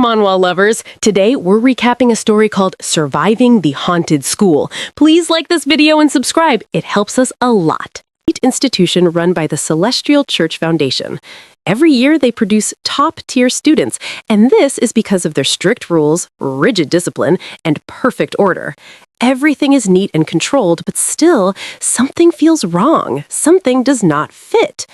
Manhwa lovers! Today, we're recapping a story called Surviving the Haunted School. Please like this video and subscribe. It helps us a lot. Institution run by the Celestial Church Foundation. Every year, they produce top-tier students, and this is because of their strict rules, rigid discipline, and perfect order. Everything is neat and controlled, but still, something feels wrong. Something does not fit.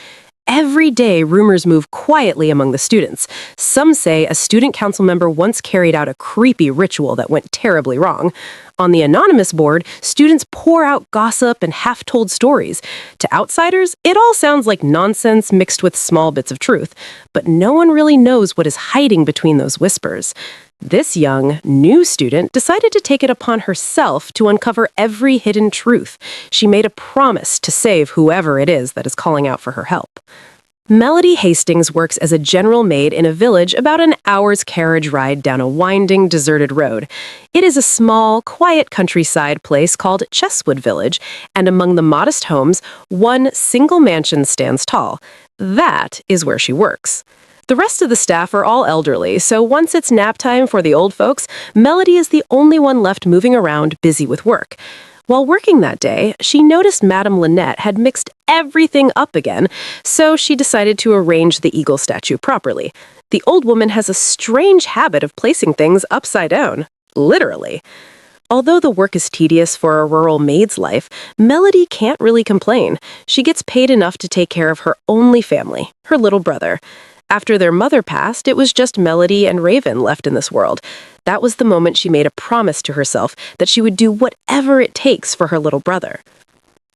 Every day, rumors move quietly among the students. Some say a student council member once carried out a creepy ritual that went terribly wrong. On the anonymous board, students pour out gossip and half-told stories. To outsiders, it all sounds like nonsense mixed with small bits of truth, but no one really knows what is hiding between those whispers. This young, new student decided to take it upon herself to uncover every hidden truth. She made a promise to save whoever it is that is calling out for her help. Melody Hastings works as a general maid in a village about an hour's carriage ride down a winding, deserted road. It is a small, quiet countryside place called Chesswood Village, and among the modest homes, one single mansion stands tall. That is where she works. The rest of the staff are all elderly, so once it's nap time for the old folks, Melody is the only one left moving around, busy with work. While working that day, she noticed Madame Lynette had mixed everything up again, so she decided to arrange the eagle statue properly. The old woman has a strange habit of placing things upside down, literally. Although the work is tedious for a rural maid's life, Melody can't really complain. She gets paid enough to take care of her only family, her little brother. After their mother passed, it was just Melody and Raven left in this world. That was the moment she made a promise to herself that she would do whatever it takes for her little brother.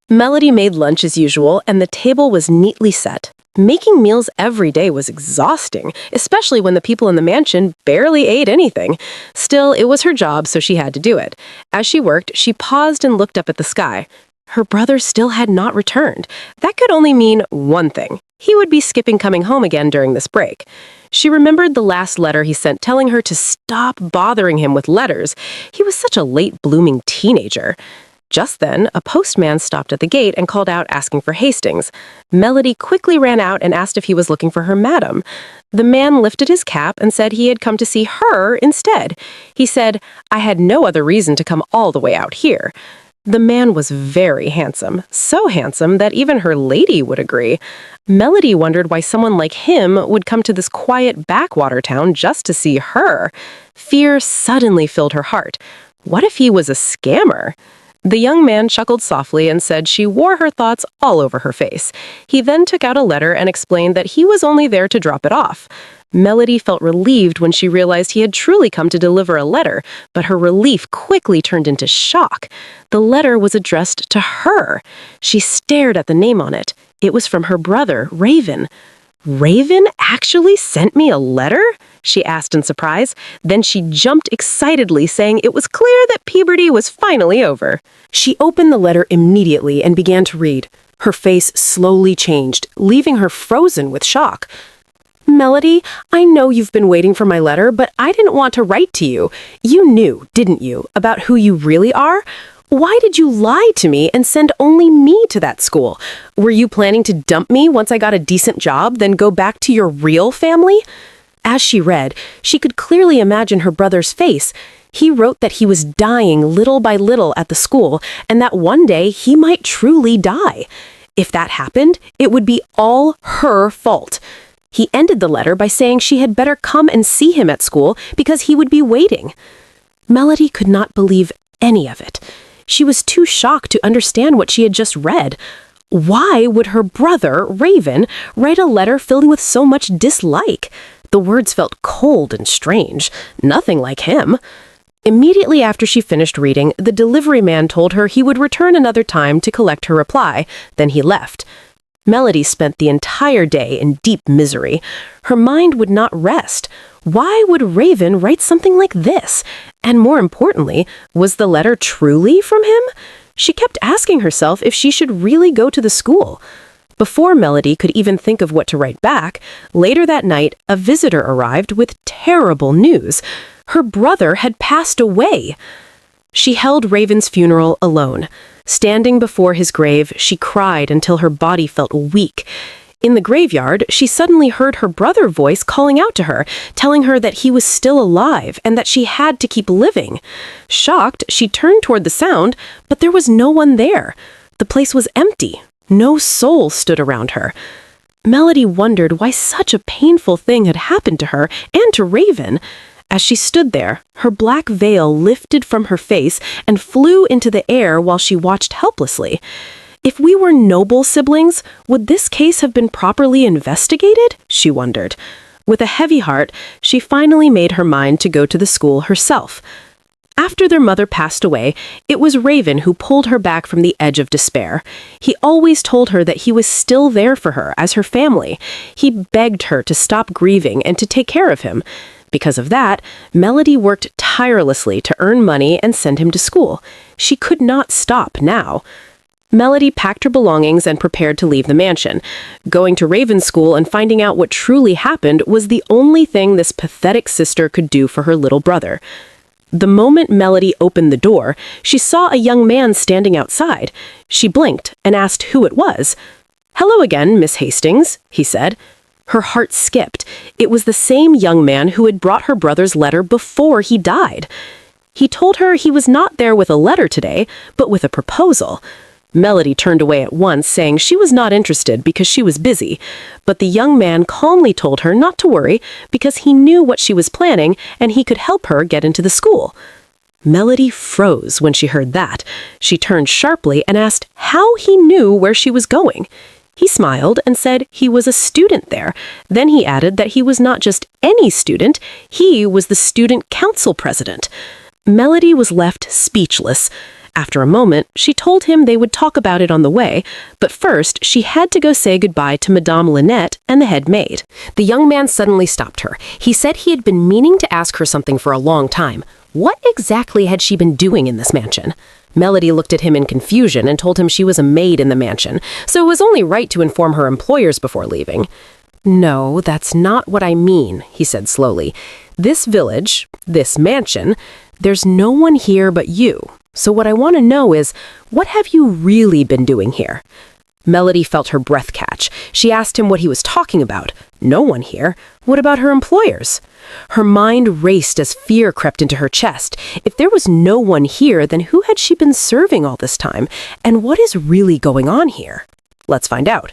Melody made lunch as usual, and the table was neatly set. Making meals every day was exhausting, especially when the people in the mansion barely ate anything. Still, it was her job, so she had to do it. As she worked, she paused and looked up at the sky. Her brother still had not returned. That could only mean one thing. He would be skipping coming home again during this break. She remembered the last letter he sent telling her to stop bothering him with letters. He was such a late-blooming teenager. Just then, a postman stopped at the gate and called out asking for Hastings. Melody quickly ran out and asked if he was looking for her madam. The man lifted his cap and said he had come to see her instead. He said, "I had no other reason to come all the way out here." The man was very handsome, so handsome that even her lady would agree. Melody wondered why someone like him would come to this quiet backwater town just to see her. Fear suddenly filled her heart. What if he was a scammer? The young man chuckled softly and said she wore her thoughts all over her face. He then took out a letter and explained that he was only there to drop it off. Melody felt relieved when she realized he had truly come to deliver a letter, but her relief quickly turned into shock. The letter was addressed to her. She stared at the name on it. It was from her brother, Raven. "Raven actually sent me a letter?" she asked in surprise. Then she jumped excitedly, saying it was clear that puberty was finally over. She opened the letter immediately and began to read. Her face slowly changed, leaving her frozen with shock. "Melody, I know you've been waiting for my letter, but I didn't want to write to you. You knew, didn't you, about who you really are? Why did you lie to me and send only me to that school? Were you planning to dump me once I got a decent job, then go back to your real family?" As she read, she could clearly imagine her brother's face. He wrote that he was dying little by little at the school, and that one day he might truly die. If that happened, it would be all her fault. He ended the letter by saying she had better come and see him at school because he would be waiting. Melody could not believe any of it. She was too shocked to understand what she had just read. Why would her brother, Raven, write a letter filled with so much dislike? The words felt cold and strange, nothing like him. Immediately after she finished reading, the delivery man told her he would return another time to collect her reply. Then he left. Melody spent the entire day in deep misery. Her mind would not rest. Why would Raven write something like this? And more importantly, was the letter truly from him? She kept asking herself if she should really go to the school. Before Melody could even think of what to write back, later that night, a visitor arrived with terrible news. Her brother had passed away. She held Raven's funeral alone. Standing before his grave, she cried until her body felt weak. In the graveyard, she suddenly heard her brother's voice calling out to her, telling her that he was still alive and that she had to keep living. Shocked, she turned toward the sound, but there was no one there. The place was empty. No soul stood around her. Melody wondered why such a painful thing had happened to her and to Raven. As she stood there, her black veil lifted from her face and flew into the air while she watched helplessly. If we were noble siblings, would this case have been properly investigated? She wondered. With a heavy heart, she finally made her mind to go to the school herself. After their mother passed away, it was Raven who pulled her back from the edge of despair. He always told her that he was still there for her as her family. He begged her to stop grieving and to take care of him. Because of that, Melody worked tirelessly to earn money and send him to school. She could not stop now. Melody packed her belongings and prepared to leave the mansion. Going to Raven's school and finding out what truly happened was the only thing this pathetic sister could do for her little brother. The moment Melody opened the door, she saw a young man standing outside. She blinked and asked who it was. "Hello again, Miss Hastings," he said. Her heart skipped. It was the same young man who had brought her brother's letter before he died. He told her he was not there with a letter today, but with a proposal. Melody turned away at once, saying she was not interested because she was busy. But the young man calmly told her not to worry because he knew what she was planning and he could help her get into the school. Melody froze when she heard that. She turned sharply and asked how he knew where she was going. He smiled and said he was a student there. Then he added that he was not just any student, he was the student council president. Melody was left speechless. After a moment, she told him they would talk about it on the way, but first she had to go say goodbye to Madame Lynette and the head maid. The young man suddenly stopped her. He said he had been meaning to ask her something for a long time. What exactly had she been doing in this mansion? Melody looked at him in confusion and told him she was a maid in the mansion, so it was only right to inform her employers before leaving. "No, that's not what I mean," he said slowly. "This village, this mansion, there's no one here but you. So what I want to know is, what have you really been doing here?" Melody felt her breath catch. She asked him what he was talking about. No one here. What about her employers? Her mind raced as fear crept into her chest. If there was no one here, then who had she been serving all this time? And what is really going on here? Let's find out.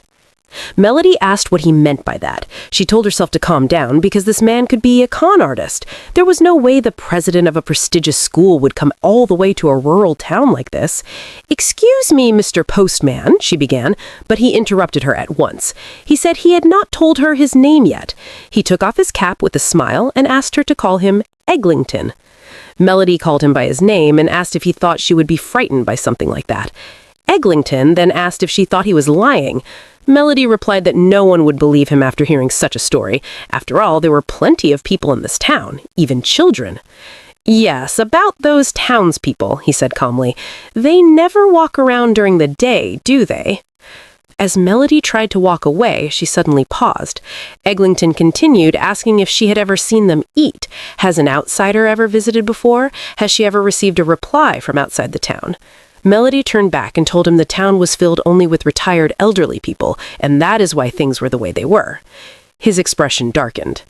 Melody asked what he meant by that. She told herself to calm down because this man could be a con artist. There was no way the president of a prestigious school would come all the way to a rural town like this. "Excuse me, Mr. Postman," she began, but he interrupted her at once. He said he had not told her his name yet. He took off his cap with a smile and asked her to call him Eglington. Melody called him by his name and asked if he thought she would be frightened by something like that. Eglington then asked if she thought he was lying. Melody replied that no one would believe him after hearing such a story. After all, there were plenty of people in this town, even children. "Yes, about those townspeople," he said calmly. "They never walk around during the day, do they?" As Melody tried to walk away, she suddenly paused. Eglington continued, asking if she had ever seen them eat. Has an outsider ever visited before? Has she ever received a reply from outside the town? Melody turned back and told him the town was filled only with retired elderly people, and that is why things were the way they were. His expression darkened.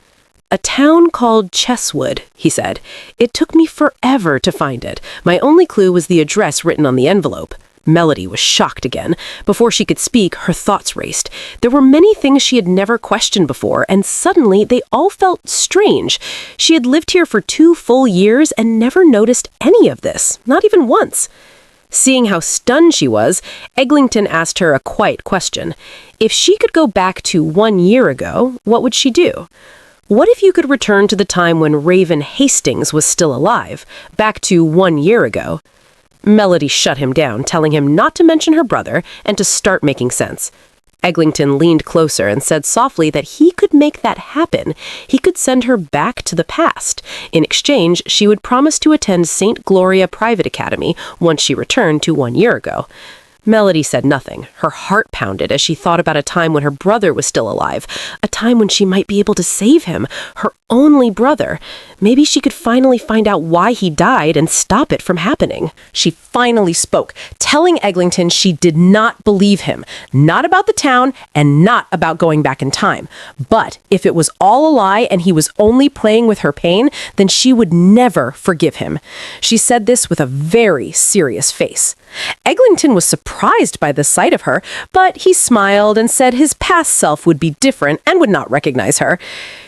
"A town called Chesswood," he said. "It took me forever to find it. My only clue was the address written on the envelope." Melody was shocked again. Before she could speak, her thoughts raced. There were many things she had never questioned before, and suddenly they all felt strange. She had lived here for 2 full years and never noticed any of this, not even once. Seeing how stunned she was, Eglington asked her a quiet question. If she could go back to 1 year ago, what would she do? What if you could return to the time when Raven Hastings was still alive, back to 1 year ago? Melody shut him down, telling him not to mention her brother and to start making sense. Eglington leaned closer and said softly that he could make that happen. He could send her back to the past. In exchange, she would promise to attend St. Gloria Private Academy once she returned to 1 year ago. Melody said nothing. Her heart pounded as she thought about a time when her brother was still alive, a time when she might be able to save him, her only brother. Maybe she could finally find out why he died and stop it from happening. She finally spoke, telling Eglinton she did not believe him, not about the town and not about going back in time. But if it was all a lie and he was only playing with her pain, then she would never forgive him. She said this with a very serious face. Eglinton was surprised by the sight of her, but he smiled and said his past self would be different and would not recognize her.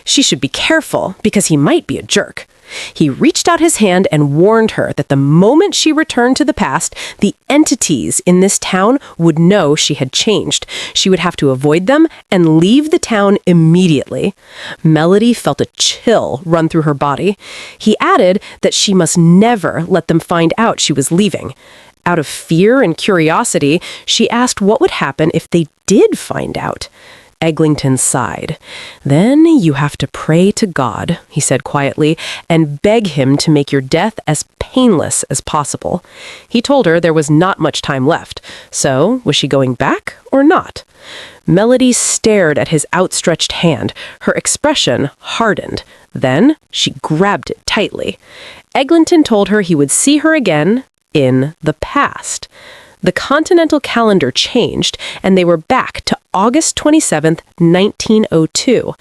She should be careful because he might be a jerk. He reached out his hand and warned her that the moment she returned to the past, the entities in this town would know she had changed. She would have to avoid them and leave the town immediately. Melody felt a chill run through her body. He added that she must never let them find out she was leaving. Out of fear and curiosity, she asked what would happen if they did find out. Eglinton sighed. "Then you have to pray to God," he said quietly, "and beg him to make your death as painless as possible." He told her there was not much time left. So, was she going back or not? Melody stared at his outstretched hand. Her expression hardened. Then she grabbed it tightly. Eglinton told her he would see her again in the past. The continental calendar changed, and they were back to August 27th, 1902.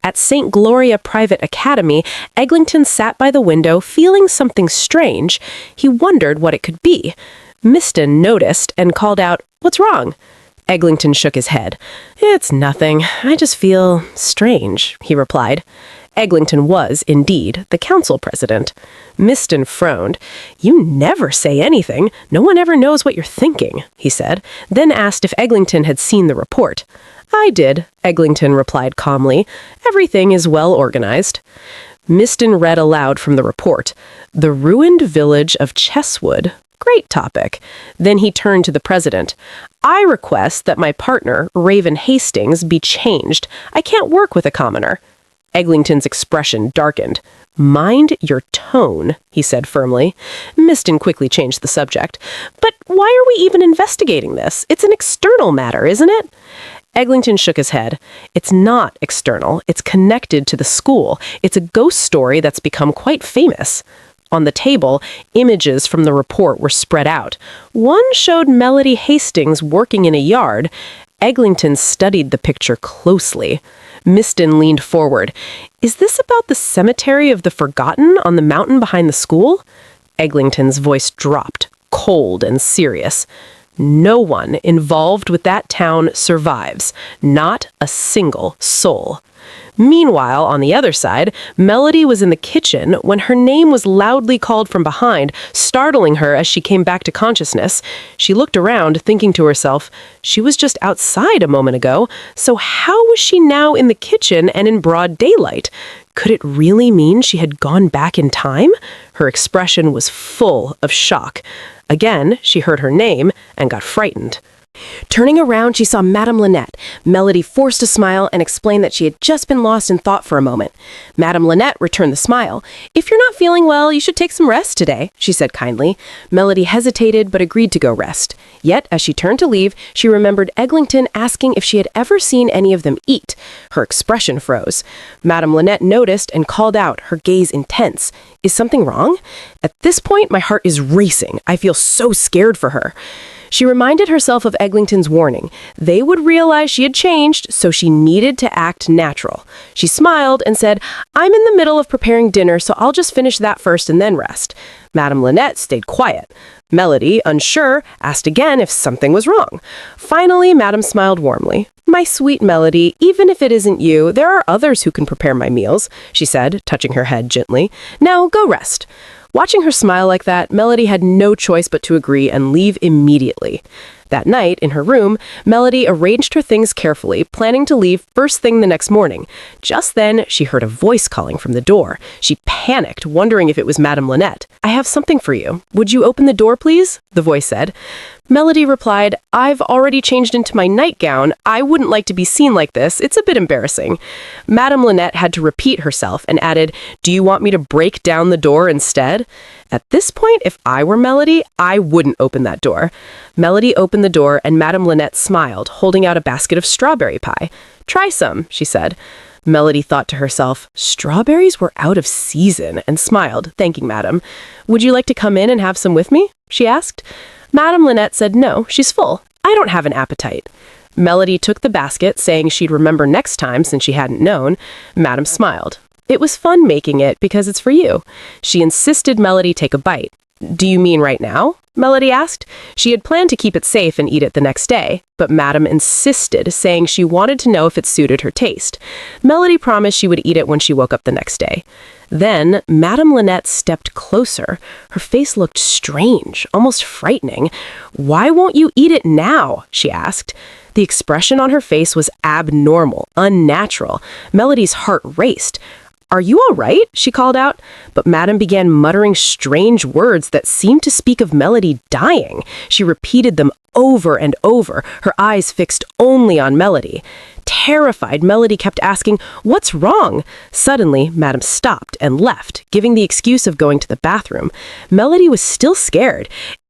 At St. Gloria Private Academy, Eglinton sat by the window feeling something strange. He wondered what it could be. Miston noticed and called out, "What's wrong?" Eglinton shook his head. "It's nothing. I just feel strange," he replied. Eglinton was, indeed, the council president. Miston frowned. "You never say anything. No one ever knows what you're thinking," he said, then asked if Eglinton had seen the report. "I did," Eglinton replied calmly. "Everything is well organized." Miston read aloud from the report. "The ruined village of Chesswood. Great topic." Then he turned to the president. "I request that my partner, Raven Hastings, be changed. I can't work with a commoner." Eglinton's expression darkened. "Mind your tone," he said firmly. Miston quickly changed the subject. "But why are we even investigating this? It's an external matter, isn't it?" Eglinton shook his head. "It's not external. It's connected to the school. It's a ghost story that's become quite famous." On the table, images from the report were spread out. One showed Melody Hastings working in a yard. Eglinton studied the picture closely. Miston leaned forward. "Is this about the cemetery of the forgotten on the mountain behind the school?" Eglinton's voice dropped, cold and serious. "No one involved with that town survives. Not a single soul." Meanwhile, on the other side, Melody was in the kitchen when her name was loudly called from behind, startling her as she came back to consciousness. She looked around, thinking to herself, she was just outside a moment ago, so how was she now in the kitchen and in broad daylight? Could it really mean she had gone back in time? Her expression was full of shock. Again, she heard her name and got frightened. Turning around, she saw Madame Lynette. Melody forced a smile and explained that she had just been lost in thought for a moment. Madame Lynette returned the smile. "If you're not feeling well, you should take some rest today," she said kindly. Melody hesitated but agreed to go rest. Yet, as she turned to leave, she remembered Eglinton asking if she had ever seen any of them eat. Her expression froze. Madame Lynette noticed and called out, her gaze intense. "Is something wrong? At this point, my heart is racing. I feel so scared for her." She reminded herself of Eglinton's warning. They would realize she had changed, so she needed to act natural. She smiled and said, "I'm in the middle of preparing dinner, so I'll just finish that first and then rest." Madame Lynette stayed quiet. Melody, unsure, asked again if something was wrong. Finally, Madame smiled warmly. "My sweet Melody, even if it isn't you, there are others who can prepare my meals," she said, touching her head gently. "Now go rest." Watching her smile like that, Melody had no choice but to agree and leave immediately. That night, in her room, Melody arranged her things carefully, planning to leave first thing the next morning. Just then, she heard a voice calling from the door. She panicked, wondering if it was Madame Lynette. "I have something for you. Would you open the door, please?" the voice said. Melody replied, "I've already changed into my nightgown. I wouldn't like to be seen like this. It's a bit embarrassing." Madame Lynette had to repeat herself and added, "Do you want me to break down the door instead?" At this point, if I were Melody, I wouldn't open that door. Melody opened opened the door and Madame Lynette smiled, holding out a basket of strawberry pie. "Try some," she said. Melody thought to herself, strawberries were out of season, and smiled, thanking Madame. "Would you like to come in and have some with me?" she asked. Madame Lynette said no, she's full. "I don't have an appetite." Melody took the basket, saying she'd remember next time since she hadn't known. Madame smiled. "It was fun making it because it's for you." She insisted Melody take a bite. "Do you mean right now?" Melody asked. She had planned to keep it safe and eat it the next day, but Madame insisted, saying she wanted to know if it suited her taste. Melody promised she would eat it when she woke up the next day. Then Madame Lynette stepped closer. Her face looked strange, almost frightening. "Why won't you eat it now?" she asked. The expression on her face was abnormal, unnatural. Melody's heart raced. "Are you all right?" she called out. But Madame began muttering strange words that seemed to speak of Melody dying. She repeated them over and over, her eyes fixed only on Melody. Terrified, Melody kept asking, "What's wrong?" Suddenly, Madame stopped and left, giving the excuse of going to the bathroom. Melody was still scared.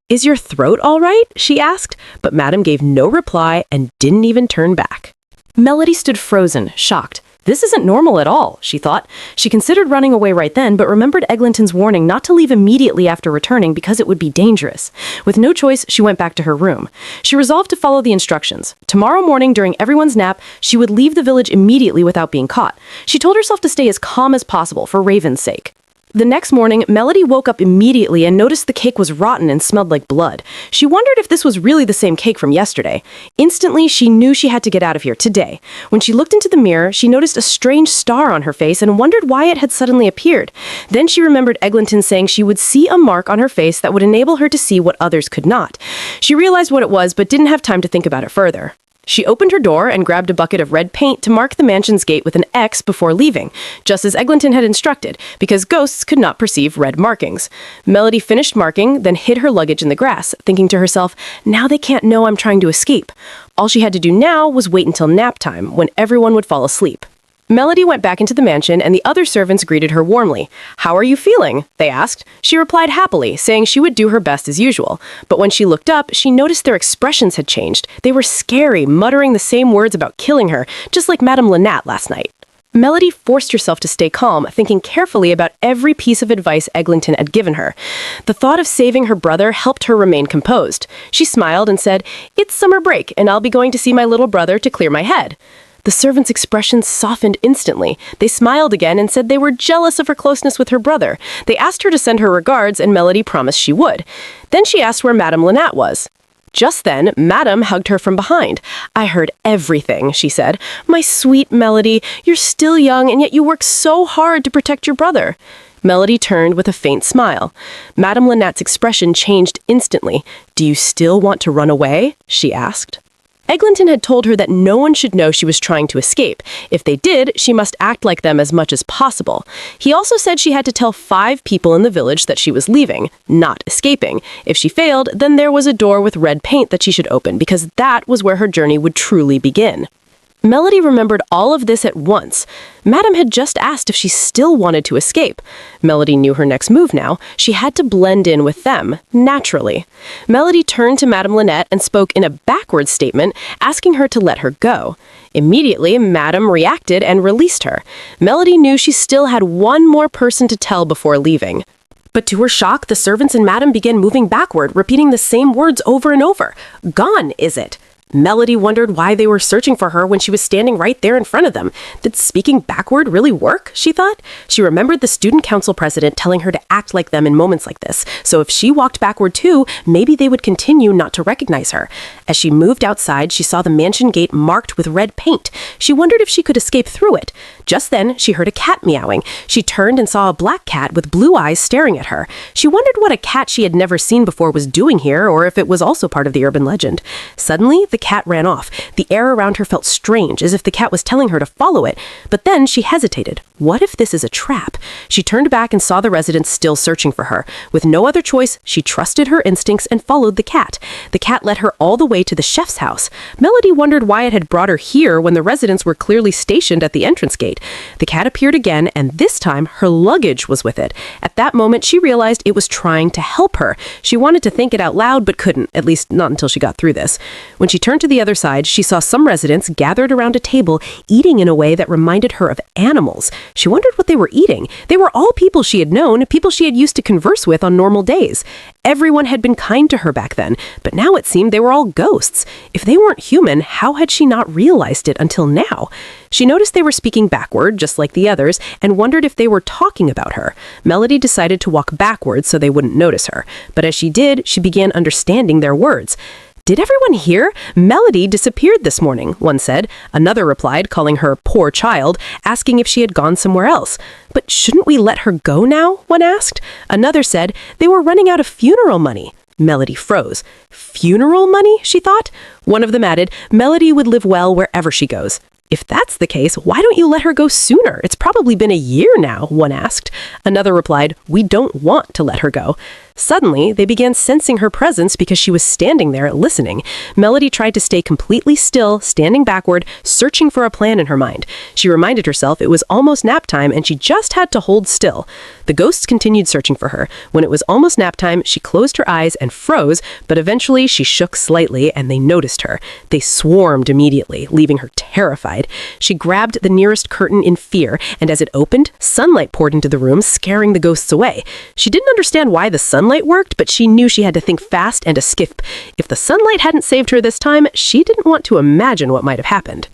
"Is your throat all right?" she asked, but Madame gave no reply and didn't even turn back. Melody stood frozen, shocked. This isn't normal at all, she thought. She considered running away right then, but remembered Eglinton's warning not to leave immediately after returning because it would be dangerous. With no choice, she went back to her room. She resolved to follow the instructions. Tomorrow morning, during everyone's nap, she would leave the village immediately without being caught. She told herself to stay as calm as possible for Raven's sake. The next morning, Melody woke up immediately and noticed the cake was rotten and smelled like blood. She wondered if this was really the same cake from yesterday. Instantly, she knew she had to get out of here today. When she looked into the mirror, she noticed a strange star on her face and wondered why it had suddenly appeared. Then she remembered Eglinton saying she would see a mark on her face that would enable her to see what others could not. She realized what it was, but didn't have time to think about it further. She opened her door and grabbed a bucket of red paint to mark the mansion's gate with an X before leaving, just as Eglinton had instructed, because ghosts could not perceive red markings. Melody finished marking, then hid her luggage in the grass, thinking to herself, now they can't know I'm trying to escape. All she had to do now was wait until nap time, when everyone would fall asleep. Melody went back into the mansion, and the other servants greeted her warmly. "How are you feeling?" they asked. She replied happily, saying she would do her best as usual. But when she looked up, she noticed their expressions had changed. They were scary, muttering the same words about killing her, just like Madame Lynette last night. Melody forced herself to stay calm, thinking carefully about every piece of advice Eglinton had given her. The thought of saving her brother helped her remain composed. She smiled and said, "It's summer break, and I'll be going to see my little brother to clear my head." The servants' expressions softened instantly. They smiled again and said they were jealous of her closeness with her brother. They asked her to send her regards, and Melody promised she would. Then she asked where Madame Lynette was. Just then, Madame hugged her from behind. "I heard everything," she said. "My sweet Melody, you're still young, and yet you work so hard to protect your brother." Melody turned with a faint smile. Madame Lynette's expression changed instantly. "Do you still want to run away?" she asked. Eglinton had told her that no one should know she was trying to escape. If they did, she must act like them as much as possible. He also said she had to tell 5 people in the village that she was leaving, not escaping. If she failed, then there was a door with red paint that she should open, because that was where her journey would truly begin. Melody remembered all of this at once. Madame had just asked if she still wanted to escape. Melody knew her next move now. She had to blend in with them, naturally. Melody turned to Madame Lynette and spoke in a backwards statement, asking her to let her go. Immediately, Madame reacted and released her. Melody knew she still had one more person to tell before leaving. But to her shock, the servants and Madame began moving backward, repeating the same words over and over. "Gone, is it?" Melody wondered why they were searching for her when she was standing right there in front of them. Did speaking backward really work, she thought? She remembered the student council president telling her to act like them in moments like this. So if she walked backward too, maybe they would continue not to recognize her. As she moved outside, she saw the mansion gate marked with red paint. She wondered if she could escape through it. Just then, she heard a cat meowing. She turned and saw a black cat with blue eyes staring at her. She wondered what a cat she had never seen before was doing here, or if it was also part of the urban legend. Suddenly, the cat ran off. The air around her felt strange, as if the cat was telling her to follow it. But then she hesitated. What if this is a trap? She turned back and saw the residents still searching for her. With no other choice, she trusted her instincts and followed the cat. The cat led her all the way to the chef's house. Melody wondered why it had brought her here when the residents were clearly stationed at the entrance gate. The cat appeared again, and this time her luggage was with it. At that moment, she realized it was trying to help her. She wanted to think it out loud, but couldn't, at least not until she got through this. When she turned to the other side, she saw some residents gathered around a table, eating in a way that reminded her of animals. She wondered what they were eating. They were all people she had known, people she had used to converse with on normal days. Everyone had been kind to her back then, but now it seemed they were all ghosts. If they weren't human, how had she not realized it until now? She noticed they were speaking backward, just like the others, and wondered if they were talking about her. Melody decided to walk backwards so they wouldn't notice her. But as she did, she began understanding their words. "Did everyone hear? Melody disappeared this morning," one said. Another replied, calling her poor child, asking if she had gone somewhere else. "But shouldn't we let her go now?" one asked. Another said, "They were running out of funeral money." Melody froze. "Funeral money?" she thought. One of them added, "Melody would live well wherever she goes." "If that's the case, why don't you let her go sooner? It's probably been a year now," one asked. Another replied, "We don't want to let her go." Suddenly, they began sensing her presence because she was standing there listening. Melody tried to stay completely still, standing backward, searching for a plan in her mind. She reminded herself it was almost nap time and she just had to hold still. The ghosts continued searching for her. When it was almost nap time, she closed her eyes and froze, but eventually she shook slightly and they noticed her. They swarmed immediately, leaving her terrified. She grabbed the nearest curtain in fear, and as it opened, sunlight poured into the room, scaring the ghosts away. She didn't understand why the sunlight worked, but she knew she had to think fast and to skip. If the sunlight hadn't saved her this time, she didn't want to imagine what might have happened.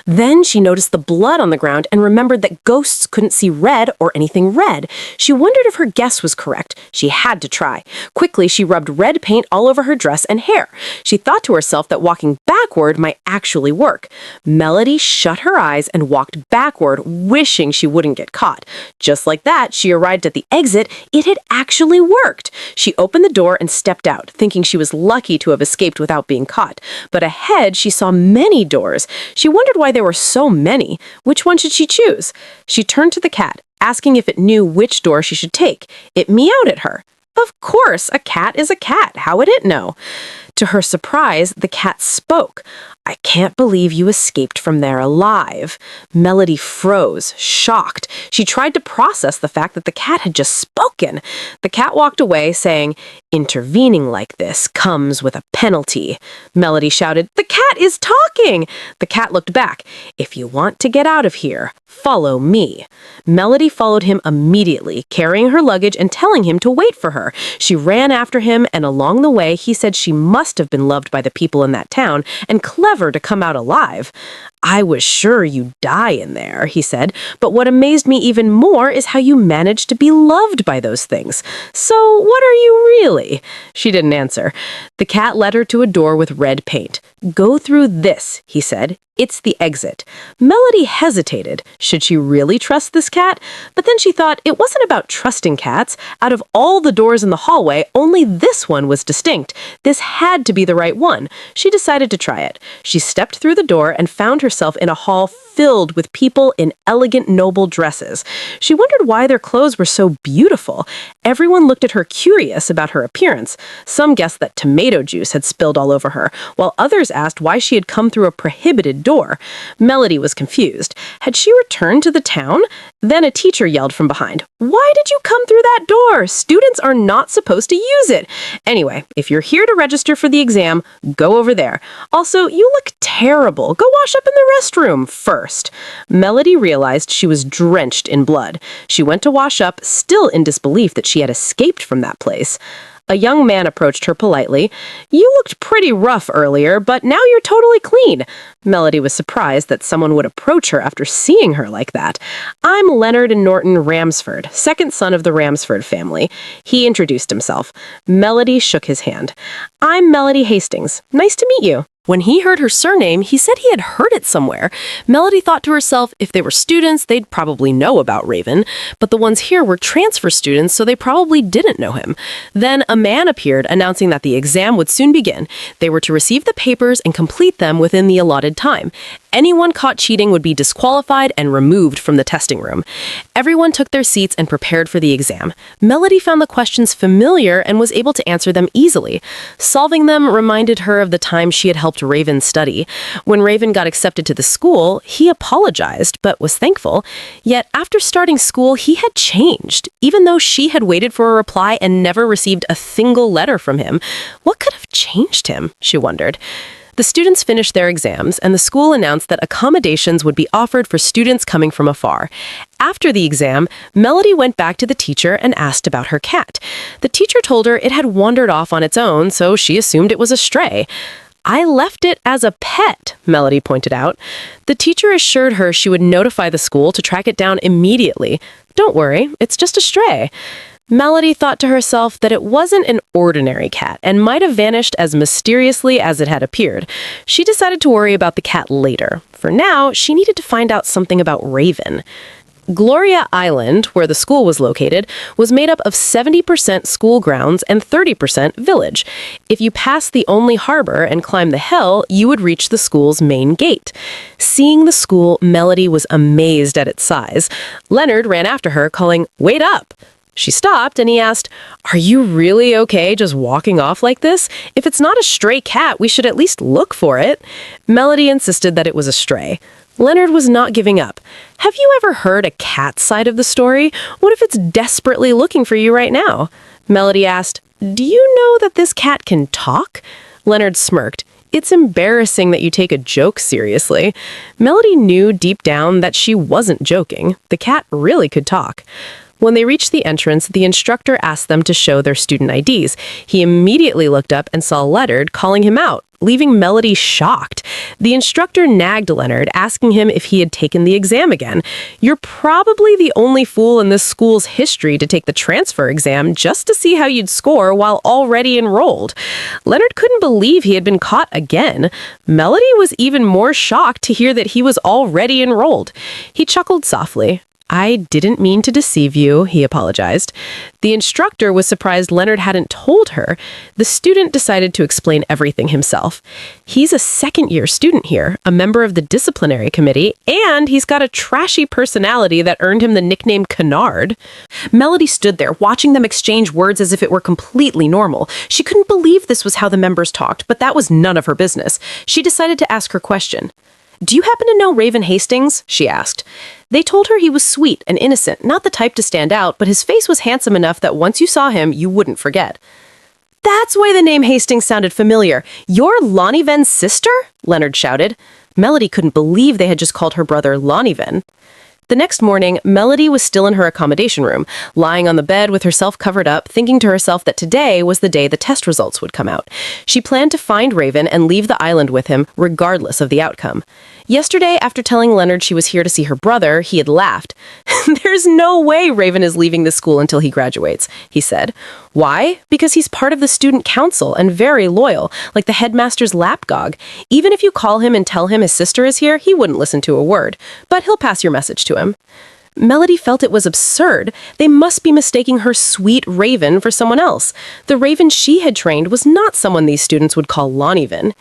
Then she noticed the blood on the ground and remembered that ghosts couldn't see red or anything red. She wondered if her guess was correct. She had to try. Quickly, she rubbed red paint all over her dress and hair. She thought to herself that walking backward might actually work. Melody shut her eyes and walked backward, wishing she wouldn't get caught. Just like that, she arrived at the exit. It had actually worked. She opened the door and stepped out, thinking she was lucky to have escaped without being caught. But ahead, she saw many doors. She wondered why there were so many. Which one should she choose? She turned to the cat, asking if it knew which door she should take. It meowed at her. Of course, a cat is a cat. How would it know? To her surprise, the cat spoke. "I can't believe you escaped from there alive." Melody froze, shocked. She tried to process the fact that the cat had just spoken. The cat walked away, saying, "Intervening like this comes with a penalty." Melody shouted, "The cat is talking!" The cat looked back. "If you want to get out of here, follow me." Melody followed him immediately, carrying her luggage and telling him to wait for her. She ran after him, and along the way, he said she must have been loved by the people in that town and clever to come out alive. "I was sure you'd die in there," he said, "but what amazed me even more is how you managed to be loved by those things. So what are you really?" She didn't answer. The cat led her to a door with red paint. "Go through this," he said. "It's the exit." Melody hesitated. Should she really trust this cat? But then she thought it wasn't about trusting cats. Out of all the doors in the hallway, only this one was distinct. This had to be the right one. She decided to try it. She stepped through the door and found herself in a hall filled with people in elegant, noble dresses. She wondered why their clothes were so beautiful. Everyone looked at her curious about her appearance. Some guessed that tomato juice had spilled all over her, while others asked why she had come through a prohibited door. Melody was confused. Had she returned to the town? Then a teacher yelled from behind, "Why did you come through that door? Students are not supposed to use it." Anyway, if you're here to register for the exam, go over there. Also, you look terrible. Go wash up in the restroom first. Melody realized she was drenched in blood. She went to wash up, still in disbelief that she had escaped from that place. A young man approached her politely. "You looked pretty rough earlier, but now you're totally clean." Melody was surprised that someone would approach her after seeing her like that. "I'm Leonard and Norton Ramsford, second son of the Ramsford family." He introduced himself. Melody shook his hand. "I'm Melody Hastings. Nice to meet you." When he heard her surname, he said he had heard it somewhere. Melody thought to herself, if they were students, they'd probably know about Raven, but the ones here were transfer students, so they probably didn't know him. Then a man appeared, announcing that the exam would soon begin. They were to receive the papers and complete them within the allotted time. Anyone caught cheating would be disqualified and removed from the testing room. Everyone took their seats and prepared for the exam. Melody found the questions familiar and was able to answer them easily. Solving them reminded her of the time she had helped Raven study. When Raven got accepted to the school, he apologized, but was thankful. Yet after starting school, he had changed. Even though she had waited for a reply and never received a single letter from him, what could have changed him, she wondered. The students finished their exams, and the school announced that accommodations would be offered for students coming from afar. After the exam, Melody went back to the teacher and asked about her cat. The teacher told her it had wandered off on its own, so she assumed it was a stray. "I left it as a pet," Melody pointed out. The teacher assured her she would notify the school to track it down immediately. "Don't worry, it's just a stray." Melody thought to herself that it wasn't an ordinary cat and might have vanished as mysteriously as it had appeared. She decided to worry about the cat later. For now, she needed to find out something about Raven. Gloria Island, where the school was located, was made up of 70% school grounds and 30% village. If you passed the only harbor and climbed the hill, you would reach the school's main gate. Seeing the school, Melody was amazed at its size. Leonard ran after her, calling, "Wait up!" She stopped and he asked, "Are you really okay just walking off like this? If it's not a stray cat, we should at least look for it." Melody insisted that it was a stray. Leonard was not giving up. "Have you ever heard a cat side of the story? What if it's desperately looking for you right now?" Melody asked, "Do you know that this cat can talk?" Leonard smirked. "It's embarrassing that you take a joke seriously." Melody knew deep down that she wasn't joking. The cat really could talk. When they reached the entrance, the instructor asked them to show their student IDs. He immediately looked up and saw Leonard, calling him out, leaving Melody shocked. The instructor nagged Leonard, asking him if he had taken the exam again. "You're probably the only fool in this school's history to take the transfer exam just to see how you'd score while already enrolled." Leonard couldn't believe he had been caught again. Melody was even more shocked to hear that he was already enrolled. He chuckled softly. "I didn't mean to deceive you," he apologized. The instructor was surprised Leonard hadn't told her. The student decided to explain everything himself. "He's a second-year student here, a member of the Disciplinary Committee, and he's got a trashy personality that earned him the nickname Canard." Melody stood there, watching them exchange words as if it were completely normal. She couldn't believe this was how the members talked, but that was none of her business. She decided to ask her question. "Do you happen to know Raven Hastings?" she asked. They told her he was sweet and innocent, not the type to stand out, but his face was handsome enough that once you saw him, you wouldn't forget. "That's why the name Hastings sounded familiar. You're Lonnie Ven's sister?" Leonard shouted. Melody couldn't believe they had just called her brother Lonnie Ven. The next morning, Melody was still in her accommodation room, lying on the bed with herself covered up, thinking to herself that today was the day the test results would come out. She planned to find Raven and leave the island with him, regardless of the outcome. Yesterday, after telling Leonard she was here to see her brother, he had laughed. "There's no way Raven is leaving the school until he graduates," he said. "Why? Because he's part of the student council and very loyal, like the headmaster's lapdog. Even if you call him and tell him his sister is here, he wouldn't listen to a word. But he'll pass your message to him." Melody felt it was absurd. They must be mistaking her sweet Raven for someone else. The Raven she had trained was not someone these students would call Lonnie Ven.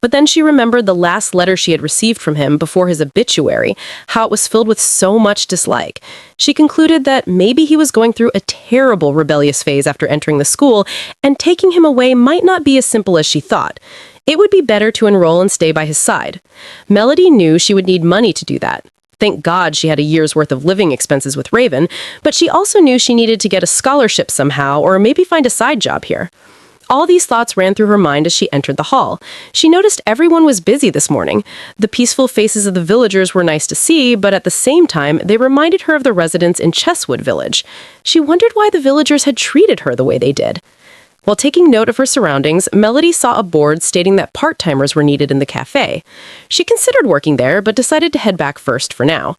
But then she remembered the last letter she had received from him before his obituary, how it was filled with so much dislike. She concluded that maybe he was going through a terrible rebellious phase after entering the school, and taking him away might not be as simple as she thought. It would be better to enroll and stay by his side. Melody knew she would need money to do that. Thank God she had a year's worth of living expenses with Raven, but she also knew she needed to get a scholarship somehow, or maybe find a side job here. All these thoughts ran through her mind as she entered the hall. She noticed everyone was busy this morning. The peaceful faces of the villagers were nice to see, but at the same time, they reminded her of the residents in Chesswood Village. She wondered why the villagers had treated her the way they did. While taking note of her surroundings, Melody saw a board stating that part-timers were needed in the cafe. She considered working there, but decided to head back first for now.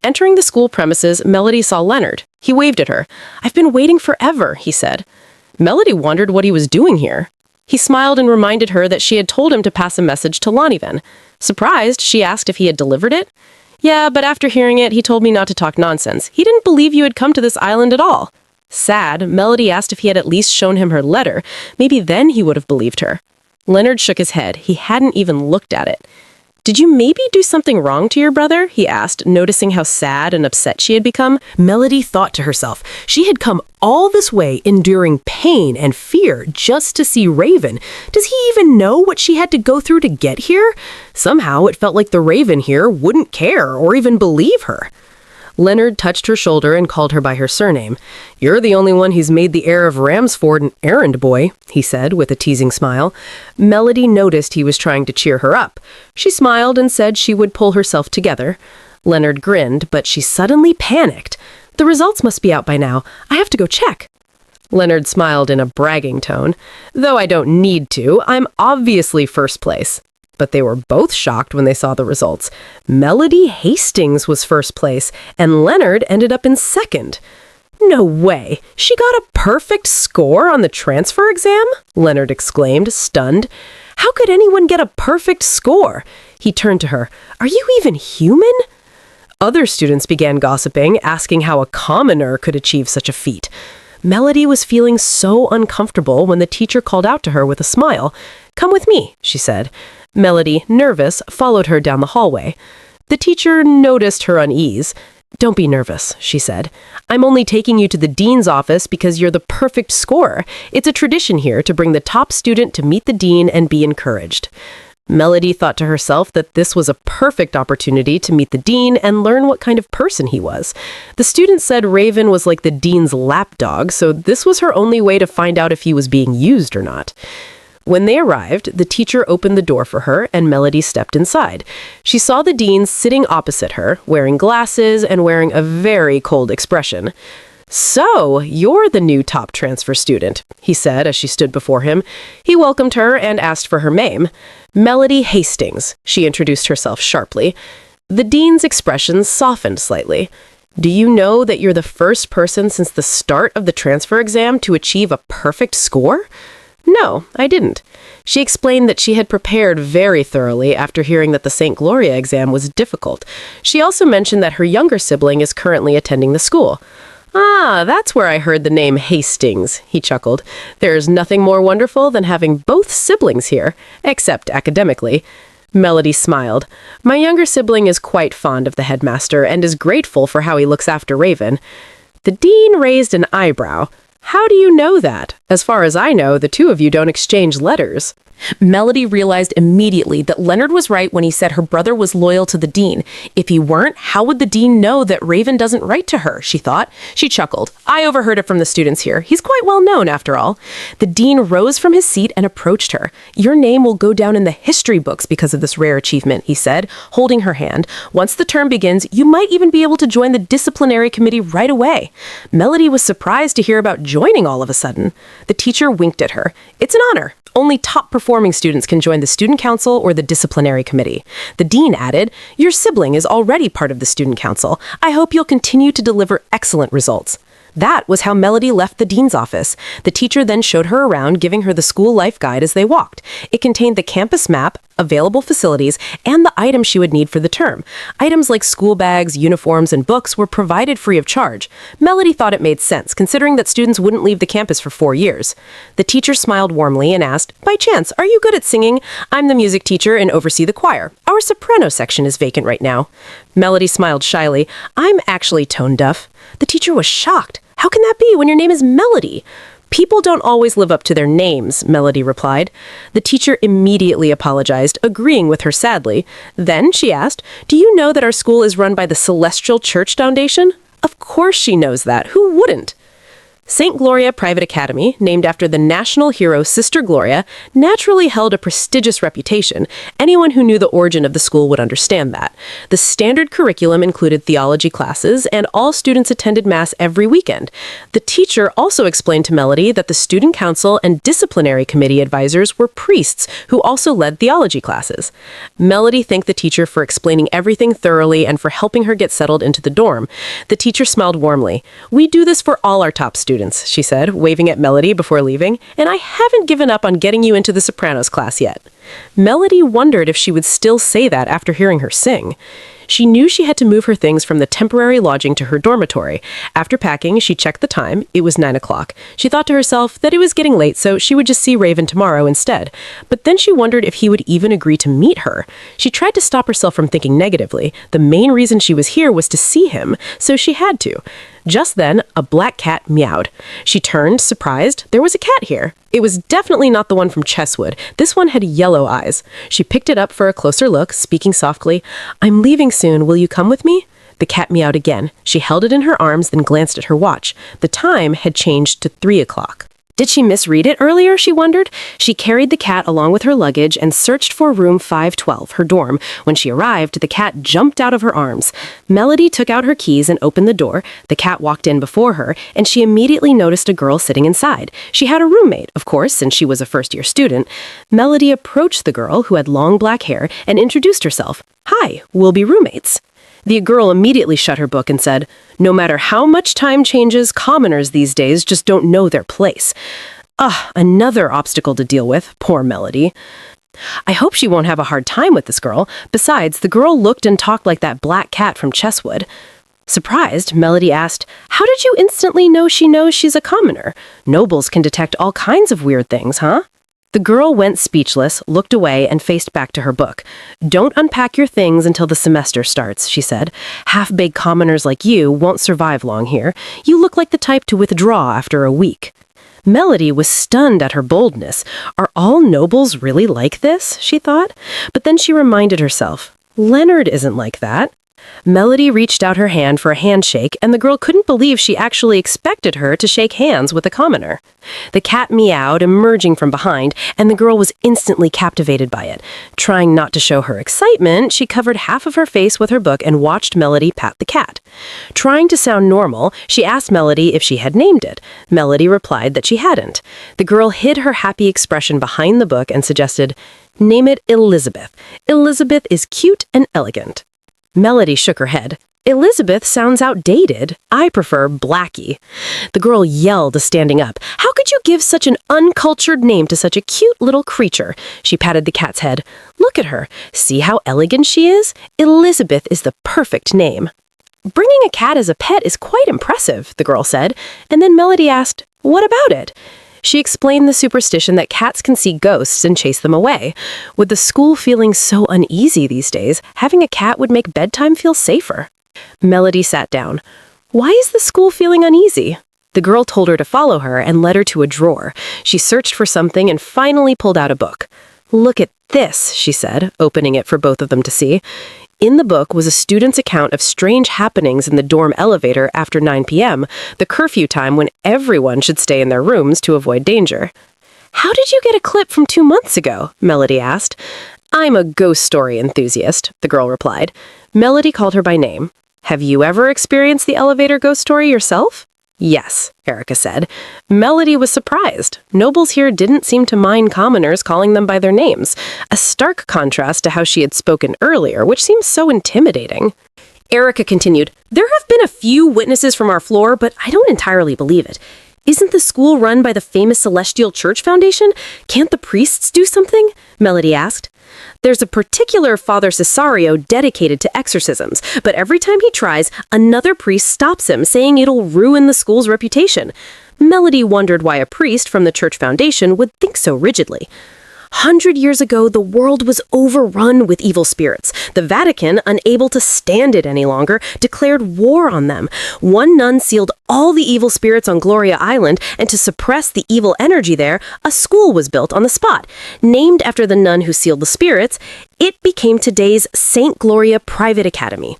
Entering the school premises, Melody saw Leonard. He waved at her. "I've been waiting forever," he said. Melody wondered what he was doing here. He smiled and reminded her that she had told him to pass a message to Lanivan. Surprised, she asked if he had delivered it. Yeah, but after hearing it, he told me not to talk nonsense. He didn't believe you had come to this island at all. Sad, Melody asked if he had at least shown him her letter. Maybe then he would have believed her. Leonard shook his head. He hadn't even looked at it. Did you maybe do something wrong to your brother? He asked, noticing how sad and upset she had become. Melody thought to herself, she had come all this way enduring pain and fear just to see Raven. Does he even know what she had to go through to get here? Somehow it felt like the Raven here wouldn't care or even believe her. Leonard touched her shoulder and called her by her surname. You're the only one who's made the heir of Ramsford an errand boy, he said with a teasing smile. Melody noticed he was trying to cheer her up. She smiled and said she would pull herself together. Leonard grinned, but she suddenly panicked. The results must be out by now. I have to go check. Leonard smiled in a bragging tone. Though I don't need to, I'm obviously first place. But they were both shocked when they saw the results. Melody Hastings was first place, and Leonard ended up in second. No way! She got a perfect score on the transfer exam? Leonard exclaimed, stunned. How could anyone get a perfect score? He turned to her. Are you even human? Other students began gossiping, asking how a commoner could achieve such a feat. Melody was feeling so uncomfortable when the teacher called out to her with a smile. Come with me, she said. Melody, nervous, followed her down the hallway. The teacher noticed her unease. Don't be nervous, she said. I'm only taking you to the dean's office because you're the perfect scorer. It's a tradition here to bring the top student to meet the dean and be encouraged. Melody thought to herself that this was a perfect opportunity to meet the dean and learn what kind of person he was. The student said Raven was like the dean's lapdog, so this was her only way to find out if he was being used or not. When they arrived, the teacher opened the door for her and Melody stepped inside. She saw the dean sitting opposite her, wearing glasses and wearing a very cold expression. So, you're the new top transfer student, he said as she stood before him. He welcomed her and asked for her name. Melody Hastings, she introduced herself sharply. The dean's expression softened slightly. Do you know that you're the first person since the start of the transfer exam to achieve a perfect score? No, I didn't. She explained that she had prepared very thoroughly after hearing that the St. Gloria exam was difficult. She also mentioned that her younger sibling is currently attending the school. Ah, that's where I heard the name Hastings, he chuckled. There's nothing more wonderful than having both siblings here, except academically. Melody smiled. My younger sibling is quite fond of the headmaster and is grateful for how he looks after Raven. The dean raised an eyebrow. How do you know that? As far as I know, the two of you don't exchange letters. Melody realized immediately that Leonard was right when he said her brother was loyal to the dean. If he weren't, how would the dean know that Raven doesn't write to her, she thought. She chuckled. I overheard it from the students here. He's quite well known, after all. The dean rose from his seat and approached her. Your name will go down in the history books because of this rare achievement, he said, holding her hand. Once the term begins, you might even be able to join the Disciplinary Committee right away. Melody was surprised to hear about joining all of a sudden. The teacher winked at her. It's an honor. Only top-performing students can join the student council or the disciplinary committee. The dean added, your sibling is already part of the student council. I hope you'll continue to deliver excellent results. That was how Melody left the dean's office. The teacher then showed her around, giving her the school life guide as they walked. It contained the campus map, available facilities, and the items she would need for the term. Items like school bags, uniforms, and books were provided free of charge. Melody thought it made sense, considering that students wouldn't leave the campus for 4 years. The teacher smiled warmly and asked, by chance, are you good at singing? I'm the music teacher and oversee the choir. Our soprano section is vacant right now. Melody smiled shyly. I'm actually tone deaf. The teacher was shocked. How can that be when your name is Melody? People don't always live up to their names, Melody replied. The teacher immediately apologized, agreeing with her sadly. Then she asked, do you know that our school is run by the Celestial Church Foundation? Of course she knows that. Who wouldn't? St. Gloria Private Academy, named after the national hero Sister Gloria, naturally held a prestigious reputation. Anyone who knew the origin of the school would understand that. The standard curriculum included theology classes, and all students attended Mass every weekend. The teacher also explained to Melody that the student council and disciplinary committee advisors were priests who also led theology classes. Melody thanked the teacher for explaining everything thoroughly and for helping her get settled into the dorm. The teacher smiled warmly. We do this for all our top students. students, she said, waving at Melody before leaving, and I haven't given up on getting you into the Sopranos class yet. Melody wondered if she would still say that after hearing her sing. She knew she had to move her things from the temporary lodging to her dormitory. After packing, she checked the time. It was 9 o'clock. She thought to herself that it was getting late, so she would just see Raven tomorrow instead. But then she wondered if he would even agree to meet her. She tried to stop herself from thinking negatively. The main reason she was here was to see him, so she had to. Just then, a black cat meowed. She turned, surprised. There was a cat here. It was definitely not the one from Chesswood. This one had yellow eyes. She picked it up for a closer look, speaking softly. "I'm leaving soon. Will you come with me?" The cat meowed again. She held it in her arms, then glanced at her watch. The time had changed to 3 o'clock. Did she misread it earlier, she wondered? She carried the cat along with her luggage and searched for room 512, her dorm. When she arrived, the cat jumped out of her arms. Melody took out her keys and opened the door. The cat walked in before her, and she immediately noticed a girl sitting inside. She had a roommate, of course, since she was a first-year student. Melody approached the girl, who had long black hair, and introduced herself. "Hi, we'll be roommates." The girl immediately shut her book and said, "No matter how much time changes, commoners these days just don't know their place." Another obstacle to deal with, poor Melody. I hope she won't have a hard time with this girl. Besides, the girl looked and talked like that black cat from Chesswood. Surprised, Melody asked, "How did you instantly know she knows she's a commoner? Nobles can detect all kinds of weird things, huh?" The girl went speechless, looked away, and faced back to her book. "Don't unpack your things until the semester starts," she said. "Half-baked commoners like you won't survive long here. You look like the type to withdraw after a week." Melody was stunned at her boldness. Are all nobles really like this, she thought? But then she reminded herself, Leonard isn't like that. Melody reached out her hand for a handshake, and the girl couldn't believe she actually expected her to shake hands with a commoner. The cat meowed, emerging from behind, and the girl was instantly captivated by it. Trying not to show her excitement, she covered half of her face with her book and watched Melody pat the cat. Trying to sound normal, she asked Melody if she had named it. Melody replied that she hadn't. The girl hid her happy expression behind the book and suggested, "Name it Elizabeth. Elizabeth is cute and elegant." Melody shook her head. "Elizabeth sounds outdated. I prefer Blackie." The girl yelled, standing up. "How could you give such an uncultured name to such a cute little creature?" She patted the cat's head. "Look at her. See how elegant she is? Elizabeth is the perfect name." "Bringing a cat as a pet is quite impressive," the girl said. And then Melody asked, "What about it?" She explained the superstition that cats can see ghosts and chase them away. With the school feeling so uneasy these days, having a cat would make bedtime feel safer. Melody sat down. "Why is the school feeling uneasy?" The girl told her to follow her and led her to a drawer. She searched for something and finally pulled out a book. "Look at this," she said, opening it for both of them to see. In the book was a student's account of strange happenings in the dorm elevator after 9 p.m., the curfew time when everyone should stay in their rooms to avoid danger. "How did you get a clip from 2 months ago?" Melody asked. "I'm a ghost story enthusiast," the girl replied. Melody called her by name. "Have you ever experienced the elevator ghost story yourself?" "Yes," Erica said. Melody was surprised. Nobles here didn't seem to mind commoners calling them by their names, a stark contrast to how she had spoken earlier, which seems so intimidating. Erica continued, "There have been a few witnesses from our floor, but I don't entirely believe it. Isn't the school run by the famous Celestial Church Foundation? Can't the priests do something?" Melody asked. "There's a particular Father Cesario dedicated to exorcisms, but every time he tries, another priest stops him, saying it'll ruin the school's reputation." Melody wondered why a priest from the Church Foundation would think so rigidly. 100 years ago, the world was overrun with evil spirits. The Vatican, unable to stand it any longer, declared war on them. One nun sealed all the evil spirits on Gloria Island, and to suppress the evil energy there, a school was built on the spot. Named after the nun who sealed the spirits, it became today's St. Gloria Private Academy.